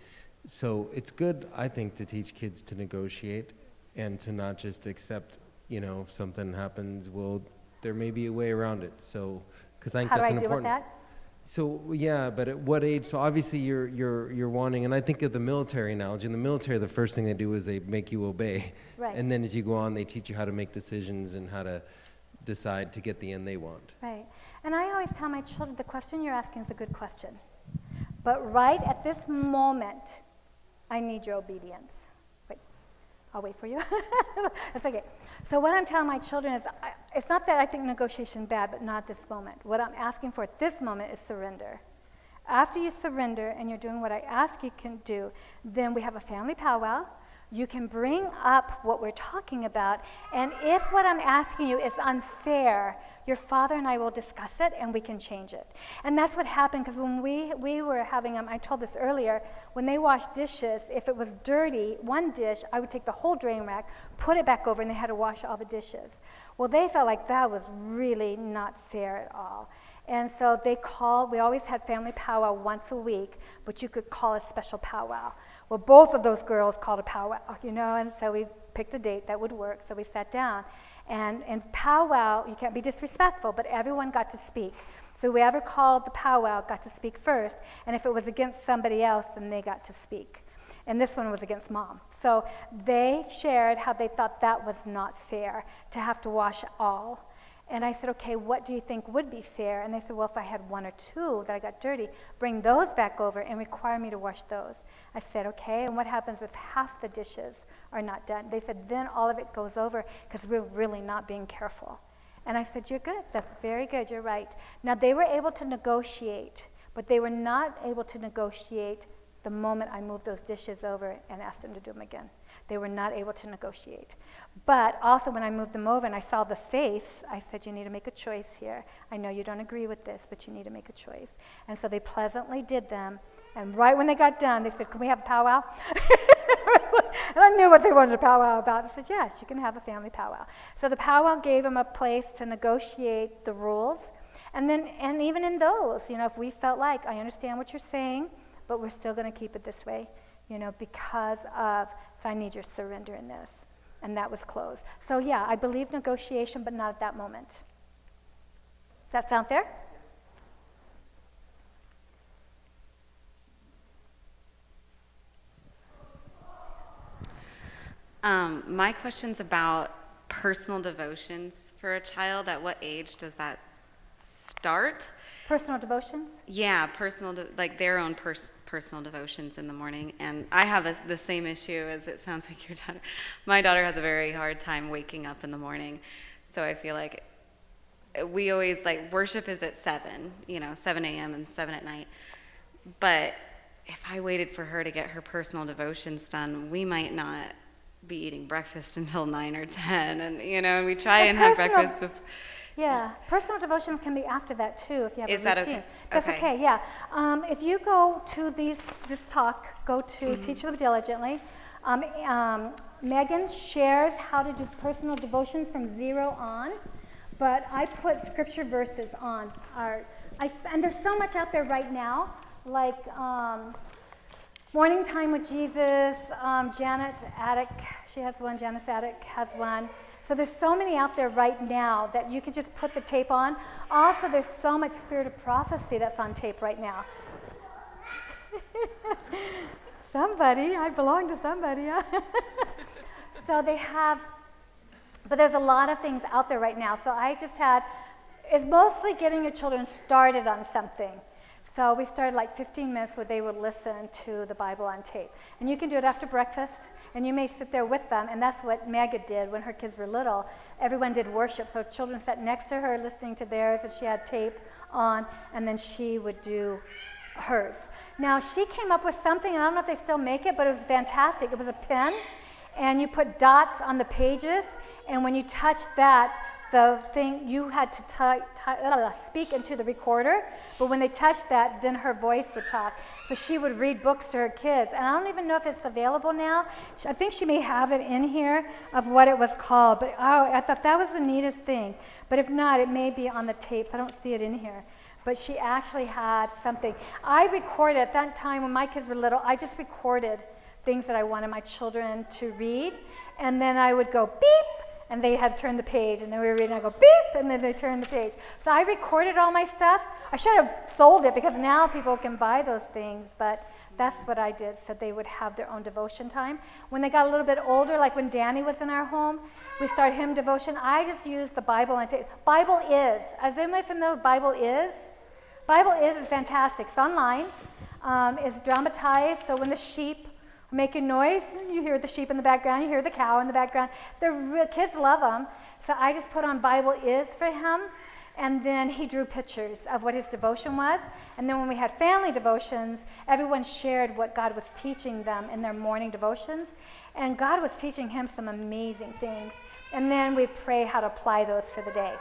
So it's good, I think, to teach kids to negotiate and to not just accept, if something happens, well, there may be a way around it. So, because I think How do that's I an deal with important. that? So yeah, but at what age? So obviously you're wanting, and I think of the military analogy. In the military, the first thing they do is they make you obey, Right. and then as you go on, they teach you how to make decisions and how to decide to get the end they want. Right. And I always tell my children, the question you're asking is a good question. But right at this moment, I need your obedience. Wait, I'll wait for you. That's okay. So what I'm telling my children is, it's not that I think negotiation bad, but not at this moment. What I'm asking for at this moment is surrender. After you surrender and you're doing what I ask you can do, then we have a family powwow. You can bring up what we're talking about, and if what I'm asking you is unfair, your father and I will discuss it, and we can change it. And that's what happened, because when we were having, I told this earlier, when they washed dishes, if it was dirty, one dish, I would take the whole drain rack, put it back over, and they had to wash all the dishes. Well, they felt like that was really not fair at all. And so we always had family powwow once a week, but you could call a special powwow. Well, both of those girls called a powwow, and so we picked a date that would work, so we sat down. And in powwow, you can't be disrespectful, but everyone got to speak. So whoever called the powwow got to speak first, and if it was against somebody else, then they got to speak. And this one was against Mom. So they shared how they thought that was not fair, to have to wash all. And I said, okay, what do you think would be fair? And they said, well, if I had one or two that I got dirty, bring those back over and require me to wash those. I said, okay, and what happens if half the dishes are not done? They said, then all of it goes over because we're really not being careful. And I said, you're good. That's very good. You're right. Now, they were able to negotiate, but they were not able to negotiate the moment I moved those dishes over and asked them to do them again. They were not able to negotiate. But also when I moved them over and I saw the face, I said, you need to make a choice here. I know you don't agree with this, but you need to make a choice. And so they pleasantly did them. And right when they got done, they said, can we have a powwow? And I knew what they wanted to powwow about. I said, yes, you can have a family powwow. So the powwow gave them a place to negotiate the rules. And even in those, if we felt like, I understand what you're saying, but we're still going to keep it this way, because of, so I need your surrender in this. And that was closed. So yeah, I believe negotiation, but not at that moment. Does that sound fair? My question's about personal devotions for a child. At what age does that start? Personal devotions? Yeah, like their own personal devotions in the morning. And I have the same issue as it sounds like your daughter. My daughter has a very hard time waking up in the morning. So I feel like we always, worship is at 7, 7 a.m. and 7 at night. But if I waited for her to get her personal devotions done, we might not be eating breakfast until 9 or 10. And, we try and have breakfast before. Yeah, personal devotion can be after that too, if you have Is a that routine. okay? That's Okay. okay, yeah. If you go to this talk, go to Teach Them Diligently. Megan shares how to do personal devotions from 0 on, but I put scripture verses on. And there's so much out there right now, like Morning Time with Jesus, Janet Attic, she has one, Janice Attic has one. So there's so many out there right now that you can just put the tape on. Also, there's so much Spirit of Prophecy that's on tape right now. Somebody, I belong to somebody. So they have, but there's a lot of things out there right now. So I just it's mostly getting your children started on something. So we started like 15 minutes where they would listen to the Bible on tape. And you can do it after breakfast, and you may sit there with them, and that's what Maggie did when her kids were little. Everyone did worship, so children sat next to her listening to theirs, and she had tape on, and then she would do hers. Now, she came up with something, and I don't know if they still make it, but it was fantastic. It was a pen, and you put dots on the pages, and when you touched that, the thing, you had to speak into the recorder, but when they touched that, then her voice would talk. So she would read books to her kids, and I don't even know if it's available now. I think she may have it in here of what it was called, but I thought that was the neatest thing. But if not, it may be on the tapes. I don't see it in here. But she actually had something. I recorded, at that time when my kids were little, I just recorded things that I wanted my children to read, and then I would go beep, and they had turned the page, and then we were reading, I go beep, and then they turned the page. So I recorded all my stuff. I should have sold it, because now people can buy those things, but that's what I did, so they would have their own devotion time. When they got a little bit older, like when Danny was in our home, we started him devotion. I just used the Bible. Bible Is. Is anybody familiar with Bible Is? Bible Is fantastic. It's online. It's dramatized, so when the sheep making noise, you hear the sheep in the background, you hear the cow in the background. The kids love them. So I just put on Bible Is for him, and then he drew pictures of what his devotion was. And then when we had family devotions, everyone shared what God was teaching them in their morning devotions. And God was teaching him some amazing things. And then we pray how to apply those for the day.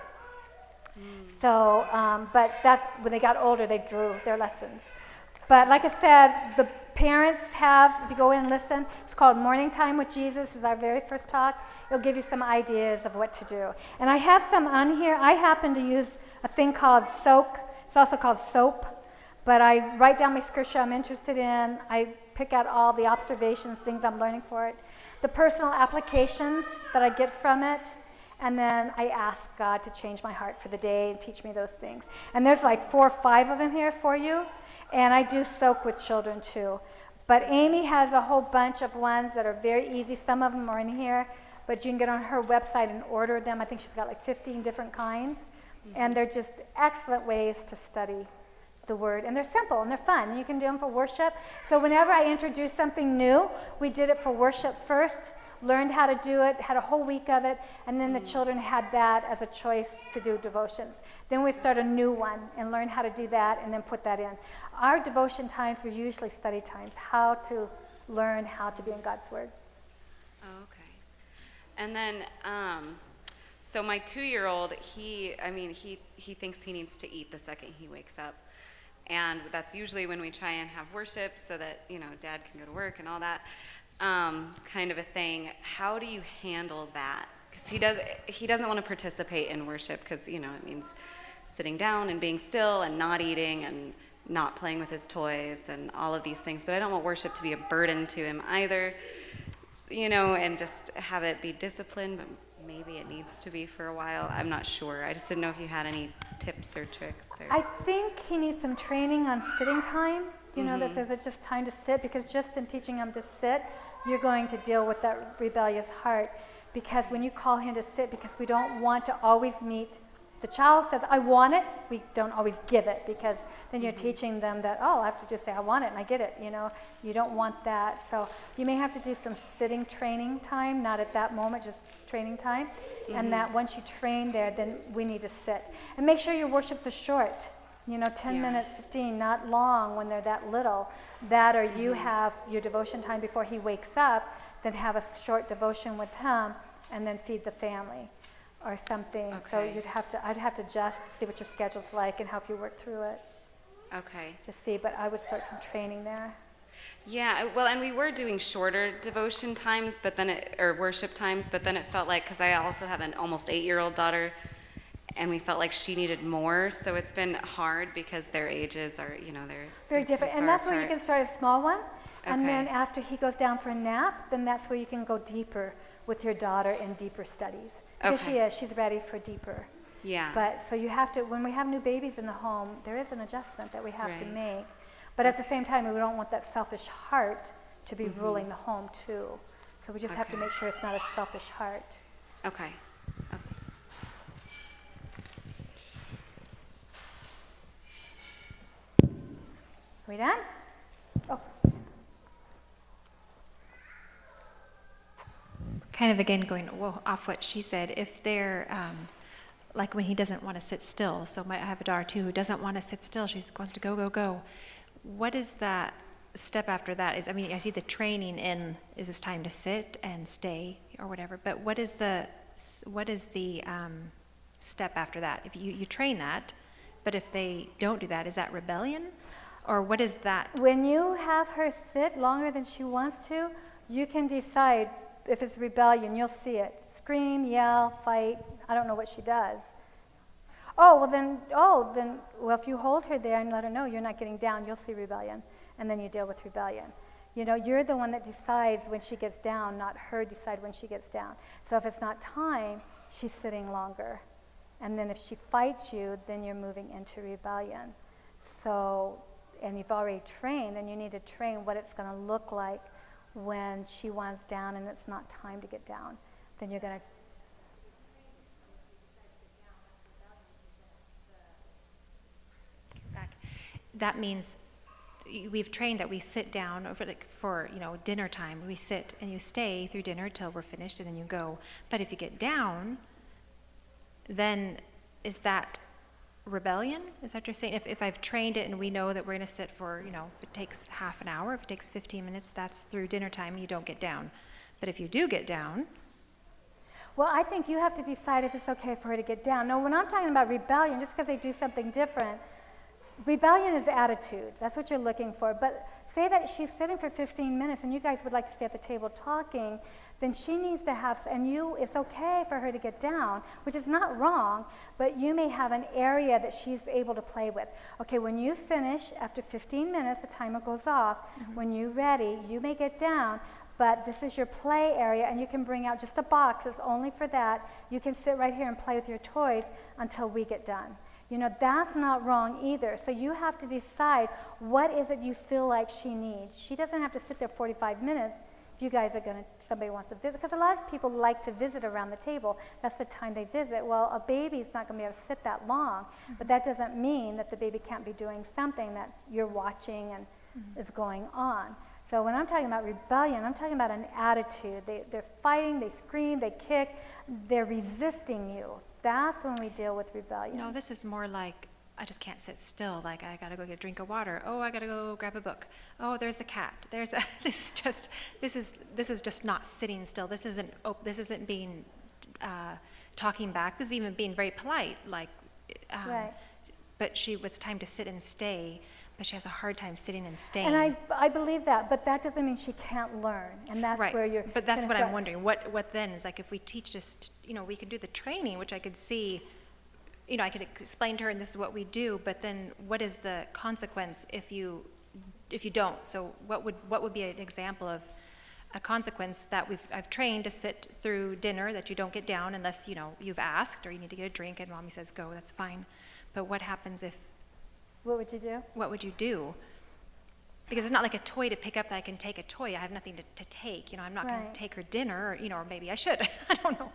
So, but that's, when they got older, they drew their lessons. But like I said, the parents have, if you go in and listen, it's called Morning Time with Jesus. This is our very first talk. It'll give you some ideas of what to do. And I have some on here. I happen to use a thing called Soak. It's also called SOAP. But I write down my scripture I'm interested in. I pick out all the observations, things I'm learning for it. The personal applications that I get from it. And then I ask God to change my heart for the day and teach me those things. And there's like 4 or 5 of them here for you. And I do soak with children too. But Amy has a whole bunch of ones that are very easy. Some of them are in here, but you can get on her website and order them. I think she's got like 15 different kinds. And they're just excellent ways to study the Word. And they're simple and they're fun. You can do them for worship. So whenever I introduce something new, we did it for worship first, learned how to do it, had a whole week of it, and then the children had that as a choice to do devotions. Then we start a new one and learn how to do that and then put that in. Our devotion times were usually study times, how to learn how to be in God's Word. Oh, okay. And then, so my 2-year-old, he thinks he needs to eat the second he wakes up. And that's usually when we try and have worship so that, Dad can go to work and all that kind of a thing. How do you handle that? Because he doesn't want to participate in worship because, it means sitting down and being still and not eating and not playing with his toys and all of these things. But I don't want worship to be a burden to him either, and just have it be disciplined, but maybe it needs to be for a while. I'm not sure. I just didn't know if you had any tips or tricks. I think he needs some training on sitting time. That there's just time to sit, because just in teaching him to sit, you're going to deal with that rebellious heart. Because when you call him to sit, because we don't want to always meet, the child says, I want it, we don't always give it, because then you're teaching them that, I have to just say, I want it, and I get it, You don't want that. So you may have to do some sitting training time, not at that moment, just training time. And that once you train there, then we need to sit. And make sure your worships are short. 10 minutes, 15, not long when they're that little. That, or you have your devotion time before he wakes up, then have a short devotion with him, and then feed the family or something. Okay. So I'd have to just see what your schedule's like and help you work through it. Okay. To see, but I would start some training there. Yeah, well, and we were doing shorter devotion times, or worship times, but then it felt like, because I also have an almost 8-year-old daughter, and we felt like she needed more, so it's been hard because their ages are, they're very different. And that's where you can start a small one, and Okay. then after he goes down for a nap, then that's where you can go deeper with your daughter in deeper studies. Because Okay. she's ready for deeper. Yeah. But so you have to, when we have new babies in the home, there is an adjustment that we have to Right. make. But at the same time, we don't want that selfish heart to be ruling the home too. So we just have to Okay. make sure it's not a selfish heart. Okay. we done? Oh, Kind of again going off what she said, if they're, like when he doesn't want to sit still, so I have a daughter too who doesn't want to sit still, she wants to go, go, go. What is that step after that? I mean, I see the training in, is this time to sit and stay or whatever, but what is the step after that? If you train that, but if they don't do that, is that rebellion? Or what is that? when you have her sit longer than she wants to, you can decide if it's rebellion. You'll see it. Scream, yell, fight. I don't know what she does. Well, if you hold her there and let her know you're not getting down, you'll see rebellion, and then you deal with rebellion. You know, you're the one that decides when she gets down, not her decide when she gets down. So if it's not time, she's sitting longer. And then if she fights you, then you're moving into rebellion. So, and you've already trained, and you need to train what it's going to look like when she wants down and it's not time to get down. Then you're going to Back. That means we've trained that we sit down for dinner time. We sit and you stay through dinner till we're finished, and then you go. But if you get down, then is that rebellion? Is that what you're saying? If I've trained it and we know that we're going to sit for, if it takes half an hour, if it takes 15 minutes, that's through dinner time, you don't get down. But if you do get down, Well, I think you have to decide if it's okay for her to get down. No, when I'm talking about rebellion, just because they do something different, rebellion is attitude. That's what you're looking for. But say that she's sitting for 15 minutes and you guys would like to stay at the table talking, then she needs to have, it's okay for her to get down, which is not wrong, but you may have an area that she's able to play with. Okay, when you finish, after 15 minutes, the timer goes off. When you're ready, you may get down, but this is your play area, and you can bring out just a box that's only for that. You can sit right here and play with your toys until we get done. That's not wrong either. So you have to decide what is it you feel like she needs. She doesn't have to sit there 45 minutes if you guys are somebody wants to visit, because a lot of people like to visit around the table. That's the time they visit. Well, a baby's not going to be able to sit that long, but that doesn't mean that the baby can't be doing something that you're watching and is going on. So when I'm talking about rebellion, I'm talking about an attitude. They're fighting, they scream, they kick, they're resisting you. That's when we deal with rebellion. no, this is more like, I just can't sit still. Like, I gotta go get a drink of water. Oh, I gotta go grab a book. Oh, there's the cat. This is just not sitting still. This isn't being, talking back. This is even being very polite. Like, Right. but it's time to sit and stay, but she has a hard time sitting and staying. And I believe that, but that doesn't mean she can't learn. And that's Right, where you're but that's gonna what I'm start. wondering. What then is like, if we teach just, we can do the training, which I could see, I could explain to her, and this is what we do, but then what is the consequence if you don't? So what would be an example of a consequence that I've trained to sit through dinner, that you don't get down unless, you've asked, or you need to get a drink and mommy says go, that's fine. But what happens if, What would you do? what would you do? Because it's not like a toy to pick up that I can take a toy. I have nothing to take. I'm not going Right. to take her dinner, or maybe I should. I don't know.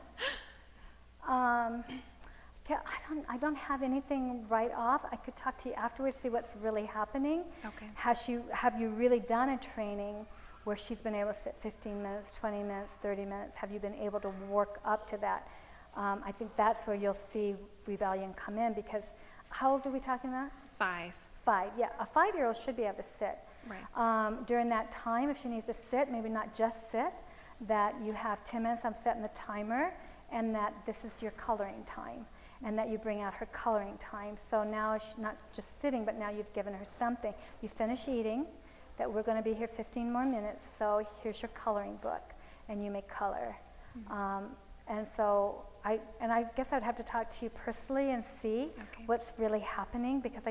I don't have anything right off. I could talk to you afterwards, see what's really happening. Okay. Have you really done a training where she's been able to sit 15 minutes, 20 minutes, 30 minutes? Have you been able to work up to that? I think that's where you'll see rebellion come in, because how old are we talking about? 5. 5, yeah. A 5-year-old should be able to sit. Right. During that time, if she needs to sit, maybe not just sit, that you have 10 minutes, I'm setting the timer, and that this is your coloring time, and that you bring out her coloring time. So now she's not just sitting, but now you've given her something. You finish eating, that we're going to be here 15 more minutes, so here's your coloring book, and you may color. And so I guess I'd have to talk to you personally and see Okay. what's really happening, because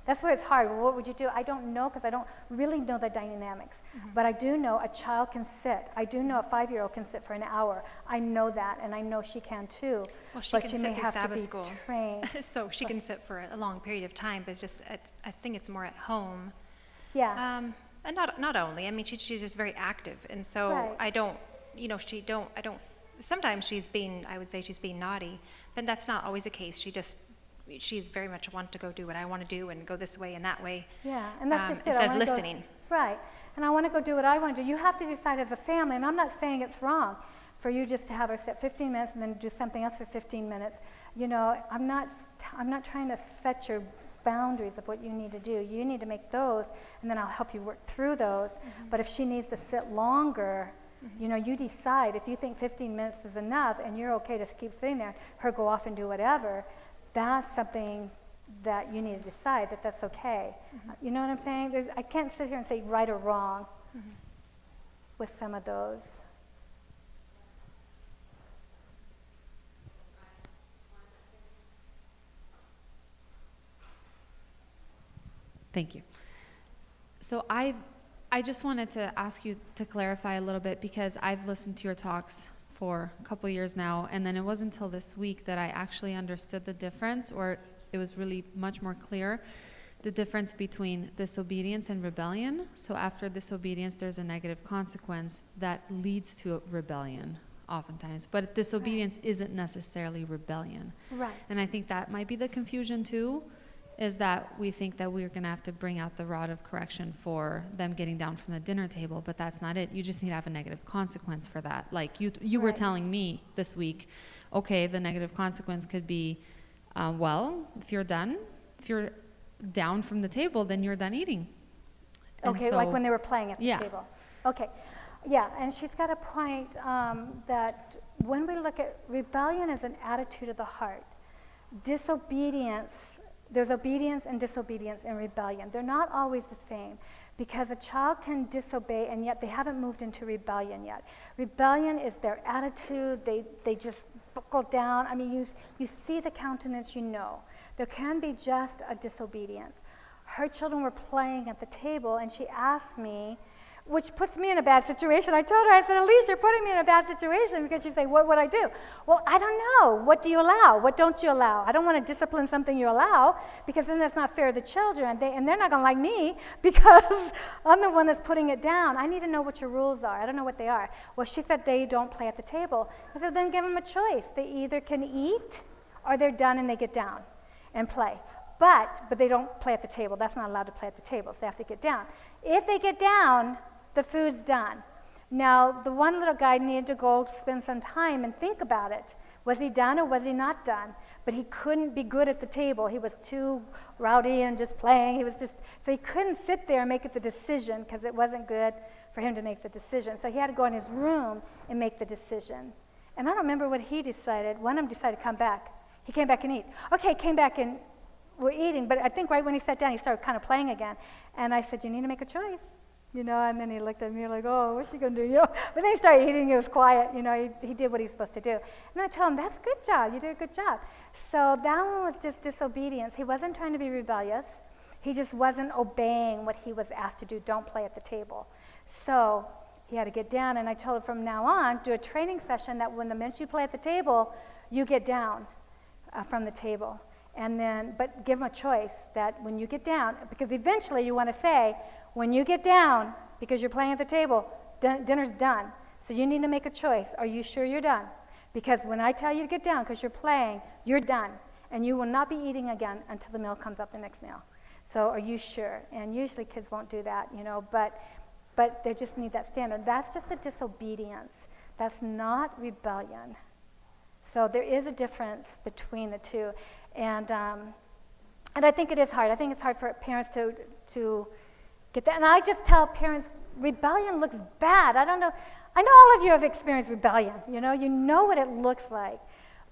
that's where it's hard. Well, what would you do? I don't know, because I don't really know the dynamics. But I do know a child can sit. I do know a 5-year-old can sit for an hour. I know that, and I know she can too. Well, she but can she sit may through have to Sabbath be school. trained. So she can sit for a long period of time, but it's just, I think it's more at home. Yeah. And not only, I mean, she's just very active, and so Right. I don't, sometimes I would say she's being naughty, but that's not always the case. She just she's very much want to go do what I want to do and go this way and that way. Yeah, and that's just it. I instead of wanna go- listening. Right, and I want to go do what I want to do. You have to decide as a family, and I'm not saying it's wrong for you just to have her sit 15 minutes and then do something else for 15 minutes. You know, I'm not trying to set your boundaries of what you need to do. You need to make those, and then I'll help you work through those. But if she needs to sit longer, you know, you decide. If you think 15 minutes is enough and you're okay to keep sitting there, her go off and do whatever, that's something that you need to decide that that's okay. You know what I'm saying? I can't sit here and say right or wrong with some of those. Thank you. So I just wanted to ask you to clarify a little bit, because I've listened to your talks for a couple years now, and then it wasn't until this week that I actually understood the difference, or it was really much more clear, the difference between disobedience and rebellion. So after disobedience, there's a negative consequence that leads to rebellion oftentimes, but disobedience isn't necessarily rebellion. Right. And I think that might be the confusion too, is that we think that we're going to have to bring out the rod of correction for them getting down from the dinner table, but that's not it. You just need to have a negative consequence for that. Like you were Right. telling me this week, okay, the negative consequence could be, well, if you're down from the table, then you're done eating. And Okay, like when they were playing at the Yeah. table. Okay, yeah, and she's got a point that when we look at rebellion as an attitude of the heart, disobedience, there's obedience and disobedience in rebellion. They're not always the same, because a child can disobey and yet they haven't moved into rebellion yet. Rebellion is their attitude, they just buckle down. I mean, you see the countenance, you know. There can be just a disobedience. Her children were playing at the table and she asked me, which puts me in a bad situation. I told her, I said, Elise, you're putting me in a bad situation, because she'd say, what would I do? Well, I don't know. What do you allow? What don't you allow? I don't want to discipline something you allow, because then that's not fair to the children. And they're not going to like me because I'm the one that's putting it down. I need to know what your rules are. I don't know what they are. Well, she said they don't play at the table. I said, then give them a choice. They either can eat or they're done and they get down and play. But they don't play at the table. That's not allowed to play at the table, so they have to get down. If they get down, the food's done. Now, the one little guy needed to go spend some time and think about it. Was he done or was he not done? But he couldn't be good at the table. He was too rowdy and just playing. So he couldn't sit there and make it the decision, because it wasn't good for him to make the decision. So he had to go in his room and make the decision. And I don't remember what he decided. One of them decided to come back. He came back and eat. Okay, came back and we're eating, but I think right when he sat down, he started kind of playing again. And I said, you need to make a choice. You know, and then he looked at me like, oh, what's he going to do? You know, but then he started eating, he was quiet, you know, he did what he's supposed to do. And I told him, that's a good job, you did a good job. So that one was just disobedience. He wasn't trying to be rebellious. He just wasn't obeying what he was asked to do. Don't play at the table. So he had to get down, and I told him from now on, do a training session that when the minute you play at the table, you get down from the table. And then, but give him a choice that when you get down, because eventually you want to say, when you get down, because you're playing at the table, dinner's done. So you need to make a choice. Are you sure you're done? Because when I tell you to get down because you're playing, you're done. And you will not be eating again until the meal comes up, the next meal. So are you sure? And usually kids won't do that, you know, but they just need that standard. That's just a disobedience. That's not rebellion. So there is a difference between the two. And I think it is hard. I think it's hard for parents to get that. And I just tell parents, rebellion looks bad. I don't know. I know all of you have experienced rebellion. You know what it looks like.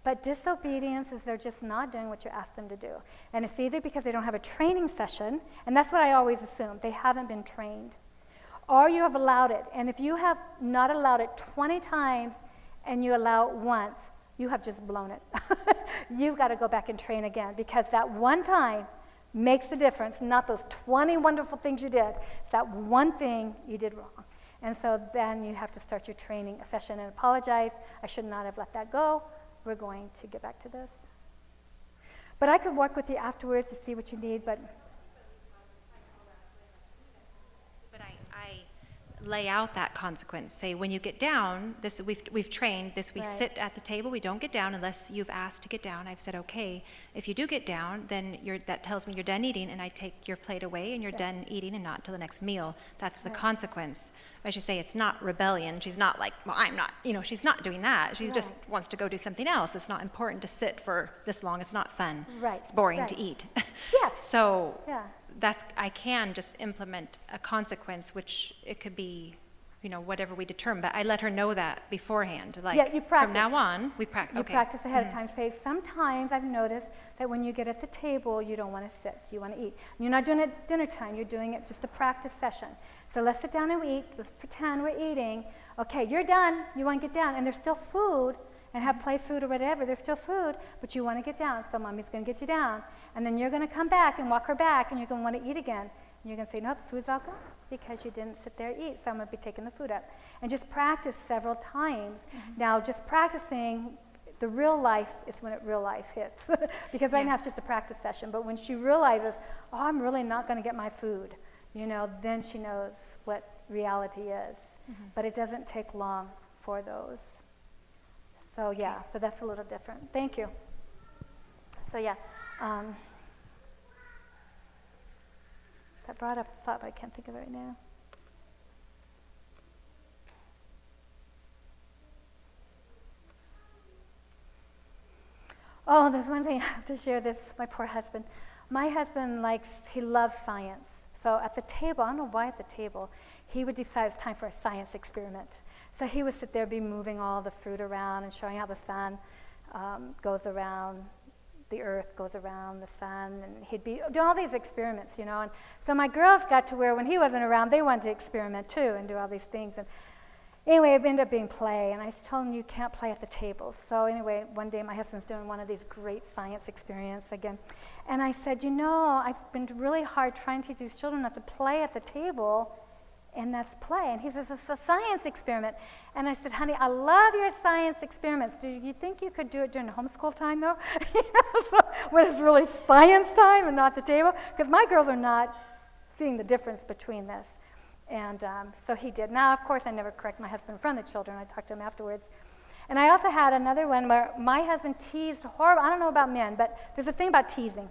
But disobedience is they're just not doing what you ask them to do. And it's either because they don't have a training session, and that's what I always assume. They haven't been trained. Or you have allowed it. And if you have not allowed it 20 times and you allow it once, you have just blown it. You've got to go back and train again, because that one time makes the difference, not those 20 wonderful things you did. It's that one thing you did wrong. And so then you have to start your training session and apologize. I should not have let that go. We're going to get back to this. But I could work with you afterwards to see what you need, but lay out that consequence. Say, when you get down, this we've trained this. We Right. sit at the table. We don't get down unless you've asked to get down. I've said, okay. If you do get down, then that tells me you're done eating, and I take your plate away, and you're done eating, and not until the next meal. That's the consequence. I should say it's not rebellion. She's not like, well, I'm not. She's not doing that. She just wants to go do something else. It's not important to sit for this long. It's not fun. Right, It's boring right. to eat. Yes. So Yeah. I can just implement a consequence, which it could be, whatever we determine. But I let her know that beforehand. Like, Yeah, you from practice. now on, we practice. You Okay. practice ahead of time. Say, sometimes I've noticed that when you get at the table, you don't want to sit, you want to eat. You're not doing it at dinner time, you're doing it just a practice session. So let's sit down and eat, let's pretend we're eating. Okay, you're done, you want to get down, and there's still food, and have play food or whatever, there's still food, but you want to get down, so mommy's going to get you down. And then you're going to come back and walk her back, and you're going to want to eat again. And you're going to say, no, the food's all gone, because you didn't sit there and eat, so I'm going to be taking the food up. And just practice several times. Now, just practicing, the real life is when real life hits. Because right now it's just a practice session, but when she realizes, oh, I'm really not going to get my food, then she knows what reality is. But it doesn't take long for those. So yeah, so that's a little different. Thank you. So yeah, that brought up a thought, but I can't think of it right now. Oh, there's one thing I have to share this, my poor husband. My husband he loves science. So at the table, I don't know why at the table, he would decide it's time for a science experiment. So he would sit there, be moving all the fruit around and showing how the sun goes around, the earth goes around the sun, and he'd be doing all these experiments, And so my girls got to where when he wasn't around, they wanted to experiment too and do all these things. And anyway, it ended up being play, and I told him you can't play at the table. So anyway, one day my husband's doing one of these great science experiments again. And I said, I've been really hard trying to teach these children not to play at the table, and that's play. And he says, it's a science experiment. And I said, honey, I love your science experiments. Do you think you could do it during homeschool time, though? So when it's really science time and not the table? Because my girls are not seeing the difference between this. And so he did. Now, of course, I never correct my husband in front of the children. I talked to him afterwards. And I also had another one where my husband teased horrible. I don't know about men, but there's a thing about teasing.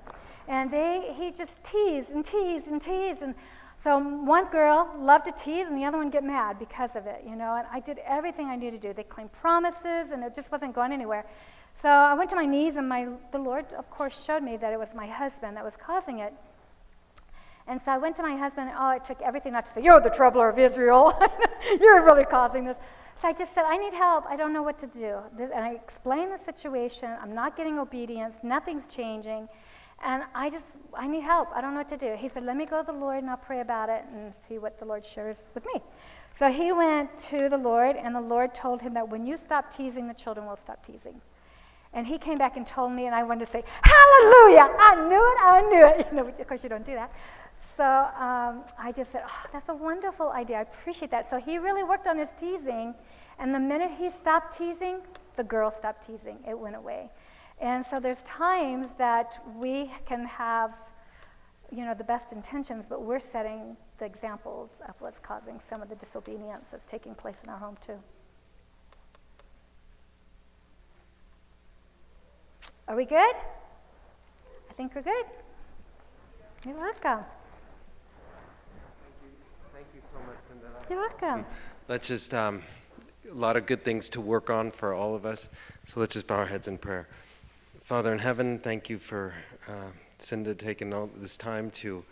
And he just teased and teased and teased. And so one girl loved to tease, and the other one get mad because of it, And I did everything I knew to do. They claimed promises, and it just wasn't going anywhere. So I went to my knees, and the Lord, of course, showed me that it was my husband that was causing it. And so I went to my husband, and it took everything not to say, you're the troubler of Israel. You're really causing this. So I just said, I need help. I don't know what to do. And I explained the situation. I'm not getting obedience. Nothing's changing. And I need help. I don't know what to do. He said, let me go to the Lord, and I'll pray about it and see what the Lord shares with me. So he went to the Lord, and the Lord told him that when you stop teasing, the children will stop teasing. And he came back and told me, and I wanted to say, hallelujah, I knew it. Of course, you don't do that. So I just said, oh, that's a wonderful idea. I appreciate that. So he really worked on his teasing, and the minute he stopped teasing, the girl stopped teasing. It went away. And so there's times that we can have, the best intentions, but we're setting the examples of what's causing some of the disobedience that's taking place in our home too. Are we good? I think we're good. You're welcome. Thank you so much, Cinda. You're welcome. Let's just, a lot of good things to work on for all of us. So let's just bow our heads in prayer. Father in heaven, thank you for Cinda taking all this time to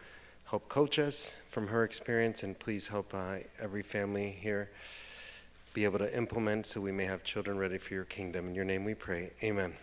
help coach us from her experience, and please help every family here be able to implement so we may have children ready for your kingdom. In your name we pray. Amen.